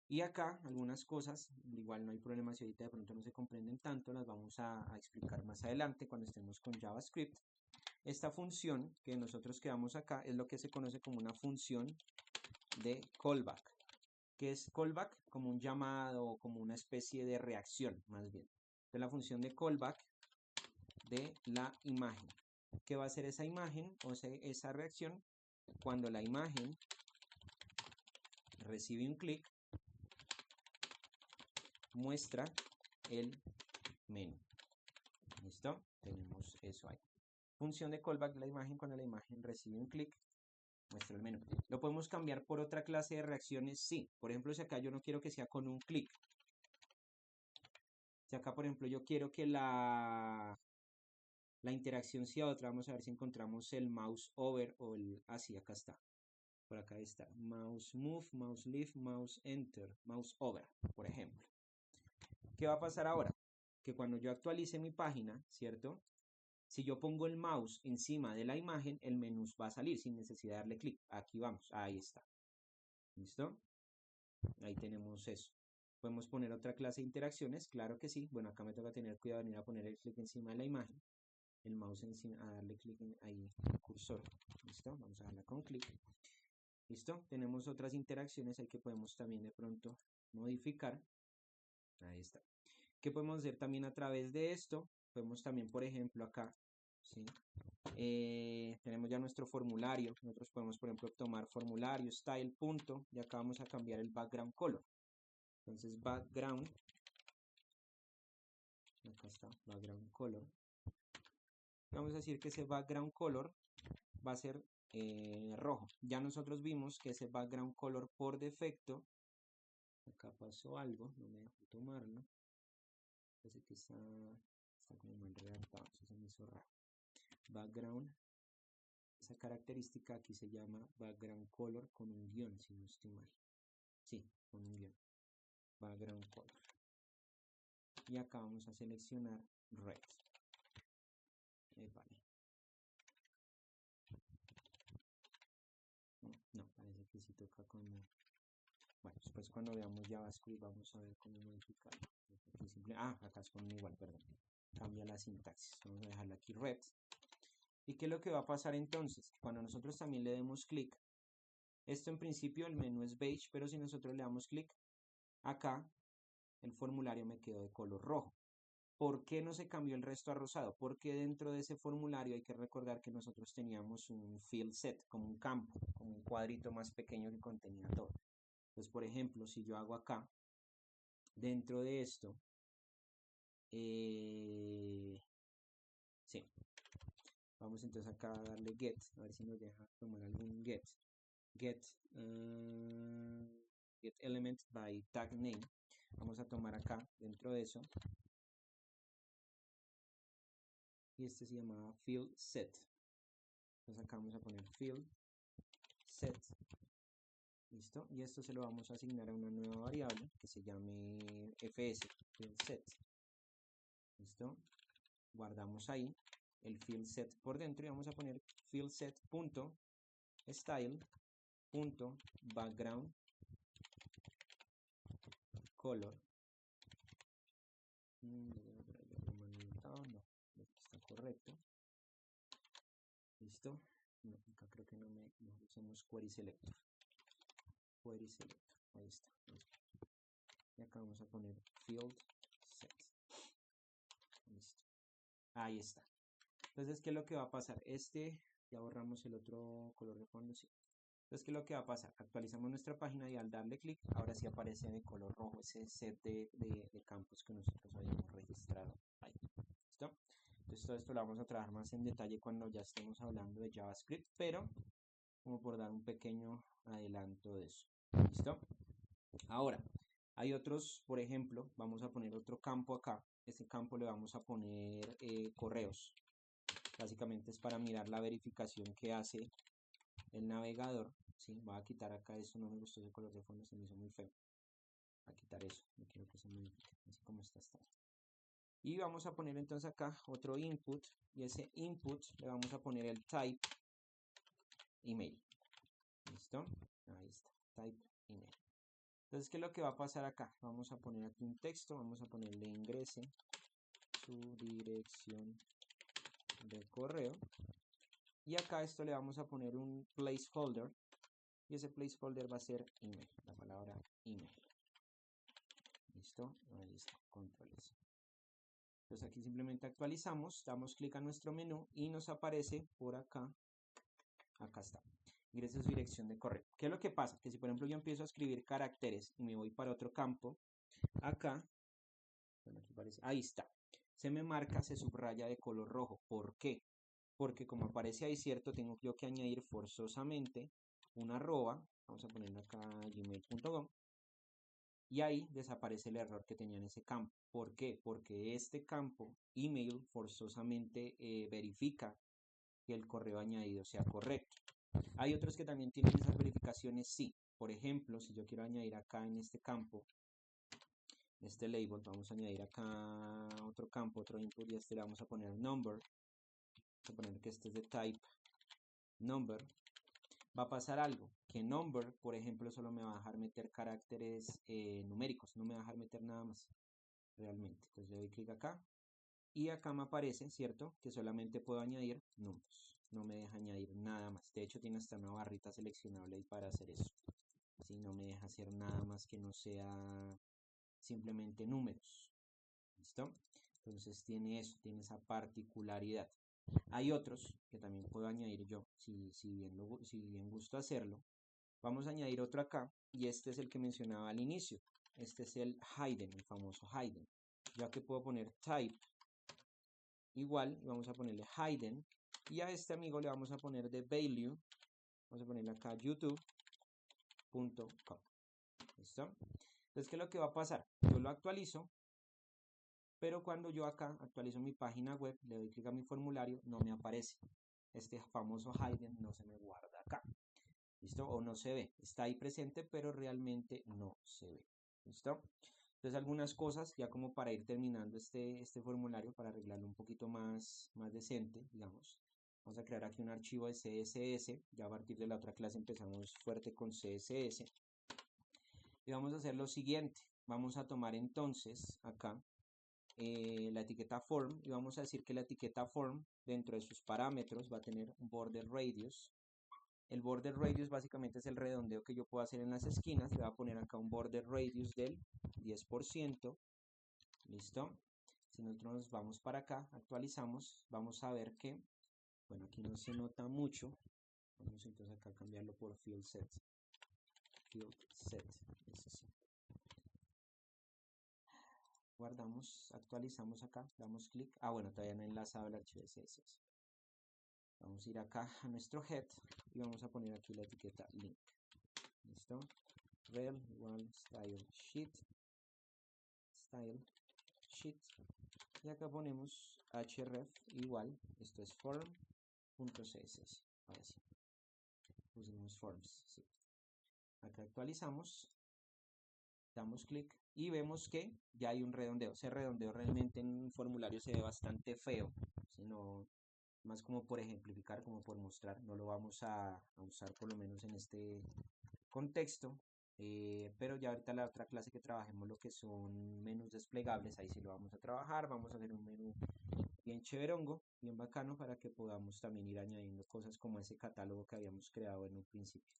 Y acá algunas cosas, igual no hay problema si ahorita de pronto no se comprenden tanto, las vamos a explicar más adelante cuando estemos con JavaScript. Esta función que nosotros creamos acá es lo que se conoce como una función de callback. ¿Qué es callback? Como un llamado o como una especie de reacción, más bien. Es la función de callback de la imagen. ¿Qué va a hacer esa imagen o esa reacción? Cuando la imagen recibe un clic, muestra el menú. ¿Listo? Tenemos eso ahí. Función de callback de la imagen, cuando la imagen recibe un clic, muestra el menú. ¿Lo podemos cambiar por otra clase de reacciones? Sí. Por ejemplo, si acá yo no quiero que sea con un clic. Si acá, por ejemplo, yo quiero que La interacción sí a otra, vamos a ver si encontramos el mouse over o el, así, acá está. Por acá está, mouse move, mouse leave, mouse enter, mouse over, por ejemplo. ¿Qué va a pasar ahora? Que cuando yo actualice mi página, ¿cierto? Si yo pongo el mouse encima de la imagen, el menú va a salir sin necesidad de darle clic. Aquí vamos, ahí está. ¿Listo? Ahí tenemos eso. ¿Podemos poner otra clase de interacciones? Claro que sí. Bueno, acá me toca tener cuidado de venir a poner el clic encima de la imagen. El mouse encima, a darle clic ahí, el cursor. ¿Listo? Vamos a darle con clic. ¿Listo? Tenemos otras interacciones ahí que podemos también de pronto modificar. Ahí está. ¿Qué podemos hacer también a través de esto? Podemos también, por ejemplo, acá, ¿sí? Tenemos ya nuestro formulario. Nosotros podemos, por ejemplo, tomar formulario, style, punto, y acá vamos a cambiar el background color. Entonces, background, acá está, background color. Vamos a decir que ese background color va a ser rojo. Ya nosotros vimos que ese background color por defecto, acá pasó algo, no me dejó tomarlo. Parece que está como mal redactado, eso se me hizo raro. Background, esa característica aquí se llama background color con un guión, si no estoy mal. Sí, con un guión. Background color. Y acá vamos a seleccionar red. Vale. No, parece que sí toca como... Bueno, después cuando veamos JavaScript vamos a ver cómo modificarlo. Acá es con un igual, perdón. Cambia la sintaxis. Vamos a dejarla aquí red. ¿Y qué es lo que va a pasar entonces? Cuando nosotros también le demos clic, esto en principio el menú es beige, pero si nosotros le damos clic acá, el formulario me quedó de color rojo. ¿Por qué no se cambió el resto a rosado? Porque dentro de ese formulario hay que recordar que nosotros teníamos un field set, como un campo, como un cuadrito más pequeño que contenía todo. Entonces, por ejemplo, si yo hago acá, dentro de esto, sí, vamos entonces acá a darle get, a ver si nos deja tomar algún get. Get element by tag name. Vamos a tomar acá, dentro de eso, y este se llamaba field set. Entonces acá vamos a poner field set. ¿Listo? Y esto se lo vamos a asignar a una nueva variable que se llame fs, field set. ¿Listo? Guardamos ahí el field set por dentro y vamos a poner field set.style.background color. No, está correcto. ¿Listo? No, acá creo que no usamos query selector. Query selector, ahí está. Y acá vamos a poner field set. Listo. Ahí está. Entonces, ¿qué es lo que va a pasar? Ya borramos el otro color de fondo, sí. Entonces, ¿qué es lo que va a pasar? Actualizamos nuestra página y al darle clic, ahora sí aparece de color rojo ese set de campos que nosotros habíamos registrado ahí. ¿Listo? Entonces, todo esto lo vamos a trabajar más en detalle cuando ya estemos hablando de JavaScript, pero como por dar un pequeño adelanto de eso. ¿Listo? Ahora, hay otros, por ejemplo, vamos a poner otro campo acá. Este campo le vamos a poner correos. Básicamente es para mirar la verificación que hace el navegador. ¿Sí? Voy a quitar acá esto, no me gustó ese color de fondo, se me hizo muy feo. Voy a quitar eso, no quiero que se modifique, así como está. Y vamos a poner entonces acá otro input, y ese input le vamos a poner el type email. ¿Listo? Ahí está, type email. Entonces, ¿qué es lo que va a pasar acá? Vamos a poner aquí un texto, vamos a ponerle ingrese su dirección de correo. Y acá esto le vamos a poner un placeholder. Y ese placeholder va a ser email, la palabra email. ¿Listo? Ahí está, control S. Entonces aquí simplemente actualizamos, damos clic a nuestro menú y nos aparece por acá. Acá está. Ingrese su dirección de correo. ¿Qué es lo que pasa? Que si por ejemplo yo empiezo a escribir caracteres y me voy para otro campo, acá, bueno, aquí aparece, ahí está. Se me marca, se subraya de color rojo. ¿Por qué? Porque como aparece ahí, cierto, tengo yo que añadir forzosamente una arroba. Vamos a poner acá gmail.com. y ahí desaparece el error que tenía en ese campo. ¿Por qué? Porque este campo email forzosamente verifica que el correo añadido sea correcto. Hay otros que también tienen esas verificaciones, sí. Por ejemplo, si yo quiero añadir acá en este campo, este label, vamos a añadir acá otro campo, otro input, y a este le vamos a poner number. Vamos a poner que este es de type number. Va a pasar algo, que number, por ejemplo, solo me va a dejar meter caracteres numéricos, no me va a dejar meter nada más, realmente. Entonces le doy clic acá, y acá me aparece, ¿cierto? Que solamente puedo añadir números, no me deja añadir nada más. De hecho, tiene hasta una barrita seleccionable ahí para hacer eso. ¿Sí? No me deja hacer nada más que no sea simplemente números. ¿Listo? Entonces tiene eso, tiene esa particularidad. Hay otros que también puedo añadir yo, si bien gusto hacerlo. Vamos a añadir otro acá, y este es el que mencionaba al inicio. Este es el hidden, el famoso hidden. Ya que puedo poner type igual, vamos a ponerle hidden, y a este amigo le vamos a poner de value, vamos a ponerle acá youtube.com. ¿Listo? Entonces, ¿qué es lo que va a pasar? Yo lo actualizo, pero cuando yo acá actualizo mi página web, le doy clic a mi formulario, no me aparece. Este famoso hidden no se me guarda acá. ¿Listo? O no se ve. Está ahí presente, pero realmente no se ve. ¿Listo? Entonces algunas cosas, ya como para ir terminando este formulario, para arreglarlo un poquito más decente, digamos. Vamos a crear aquí un archivo de CSS. Ya a partir de la otra clase empezamos fuerte con CSS. Y vamos a hacer lo siguiente. Vamos a tomar entonces acá la etiqueta form, y vamos a decir que la etiqueta form dentro de sus parámetros va a tener un border radius. El border radius básicamente es el redondeo que yo puedo hacer en las esquinas. Le voy a poner acá un border radius del 10%. ¿Listo? Si nosotros nos vamos para acá, actualizamos, vamos a ver que, bueno, aquí no se nota mucho. Vamos entonces acá a cambiarlo por field set. Field set, eso sí. Guardamos, actualizamos acá, damos clic. Ah, bueno, todavía no he enlazado el archivo CSS. Vamos a ir acá a nuestro head y vamos a poner aquí la etiqueta link. ¿Listo? Rel igual style sheet. Y acá ponemos href igual, esto es form.css. Ahora sí, pusimos forms. Sí. Acá actualizamos, damos clic y vemos que ya hay un redondeo. Ese redondeo realmente en un formulario se ve bastante feo, sino más como por ejemplificar, como por mostrar. No lo vamos a usar por lo menos en este contexto, pero ya ahorita la otra clase que trabajemos lo que son menús desplegables, ahí sí lo vamos a trabajar. Vamos a hacer un menú bien chéverongo, bien bacano, para que podamos también ir añadiendo cosas como ese catálogo que habíamos creado en un principio.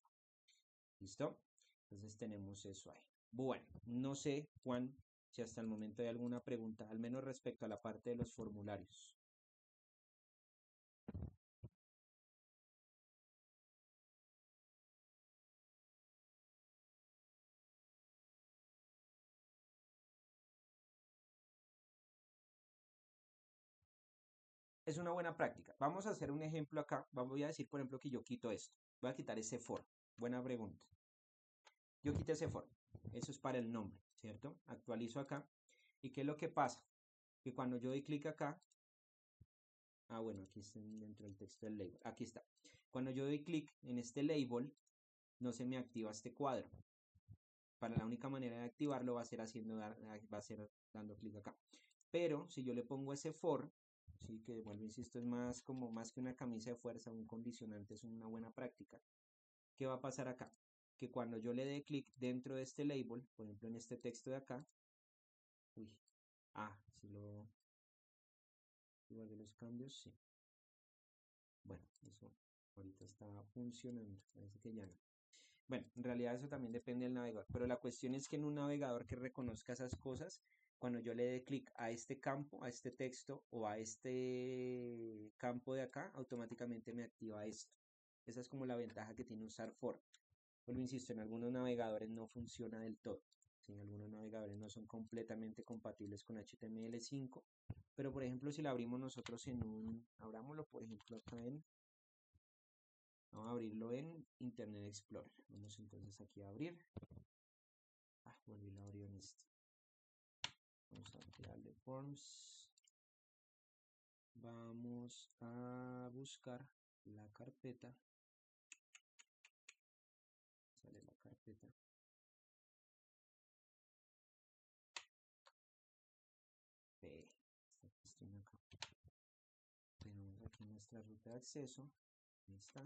¿Listo? Entonces tenemos eso ahí. Bueno, no sé, Juan, si hasta el momento hay alguna pregunta, al menos respecto a la parte de los formularios. Es una buena práctica. Vamos a hacer un ejemplo acá. Voy a decir, por ejemplo, que yo quito esto. Voy a quitar ese for. Buena pregunta. Yo quité ese for. Eso es para el nombre, ¿cierto? Actualizo acá. ¿Y qué es lo que pasa? Que cuando yo doy clic acá, bueno, aquí está dentro del texto del label. Aquí está. Cuando yo doy clic en este label, no se me activa este cuadro. Para la única manera de activarlo va a ser dando clic acá. Pero si yo le pongo ese for, sí, que vuelvo, insisto, es más que una camisa de fuerza, un condicionante, es una buena práctica. ¿Qué va a pasar acá? Que cuando yo le dé clic dentro de este label, por ejemplo en este texto de acá, si guardé los cambios, sí. Bueno, eso ahorita está funcionando, parece que ya no. Bueno, en realidad eso también depende del navegador, pero la cuestión es que en un navegador que reconozca esas cosas, cuando yo le dé clic a este campo, a este texto o a este campo de acá, automáticamente me activa esto. Esa es como la ventaja que tiene usar for. Pero insisto, en algunos navegadores no funciona del todo. ¿Sí? Algunos navegadores no son completamente compatibles con HTML5. Pero por ejemplo, si la abrimos nosotros abrámoslo por ejemplo acá vamos a abrirlo en Internet Explorer. Vamos entonces aquí a abrir. Volví la abrí en este. Vamos a crearle forms. Vamos a buscar la carpeta. Sale la carpeta. Esta cuestión acá. Tenemos aquí nuestra ruta de acceso. Ahí está.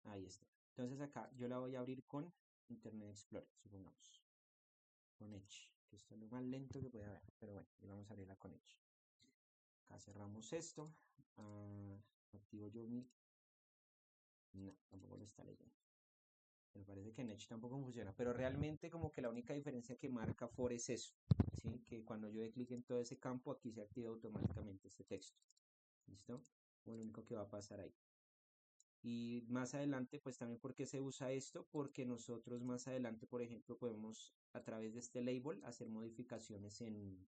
Ahí está. Entonces acá yo la voy a abrir con Internet Explorer, supongamos. Con Edge. Que esto es lo más lento que puede haber. Pero bueno, y vamos a abrirla con Edge. Acá cerramos esto. Activo yo mi... No, tampoco lo está leyendo. Me parece que en Edge tampoco funciona. Pero realmente como que la única diferencia que marca for es eso. ¿Sí? Que cuando yo dé clic en todo ese campo, aquí se activa automáticamente este texto. ¿Listo? Como lo único que va a pasar ahí. Y más adelante, pues también porque se usa esto, porque nosotros más adelante, por ejemplo, podemos a través de este label hacer modificaciones en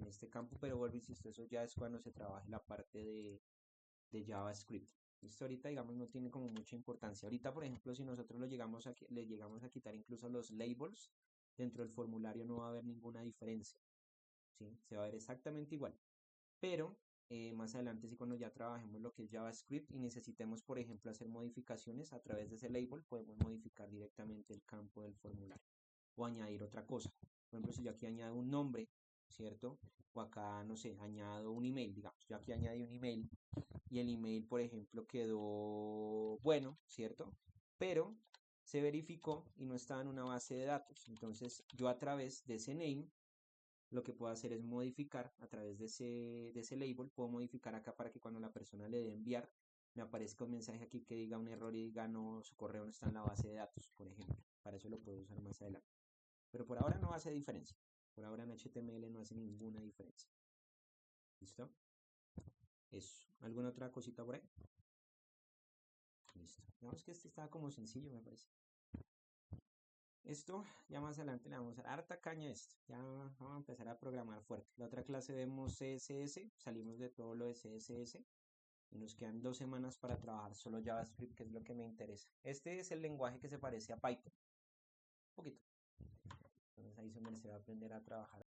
este campo, pero vuelvo, insisto, eso ya es cuando se trabaje la parte de JavaScript. Esto ahorita, digamos, no tiene como mucha importancia. Ahorita, por ejemplo, si nosotros le llegamos a quitar incluso los labels, dentro del formulario no va a haber ninguna diferencia, ¿sí? Se va a ver exactamente igual. Pero más adelante, sí, cuando ya trabajemos lo que es JavaScript y necesitemos, por ejemplo, hacer modificaciones a través de ese label, podemos modificar directamente el campo del formulario o añadir otra cosa. Por ejemplo, si yo aquí añado un nombre, ¿cierto? O acá, no sé, añado un email, digamos, yo aquí añadí un email y el email, por ejemplo, quedó bueno, ¿cierto? Pero se verificó y no estaba en una base de datos. Entonces, yo a través de ese name lo que puedo hacer es modificar a través de ese label, puedo modificar acá para que cuando la persona le dé enviar, me aparezca un mensaje aquí que diga un error y diga no, su correo no está en la base de datos, por ejemplo. Para eso lo puedo usar más adelante. Pero por ahora no hace diferencia. Por ahora en HTML no hace ninguna diferencia. ¿Listo? Eso. ¿Alguna otra cosita por ahí? Listo. Digamos que este está como sencillo, me parece. Esto ya más adelante le vamos a dar harta caña a esto. Ya vamos a empezar a programar fuerte. La otra clase vemos CSS, salimos de todo lo de CSS y nos quedan 2 semanas para trabajar solo JavaScript, que es lo que me interesa. Este es el lenguaje que se parece a Python. Un poquito. Entonces ahí se va a aprender a trabajar.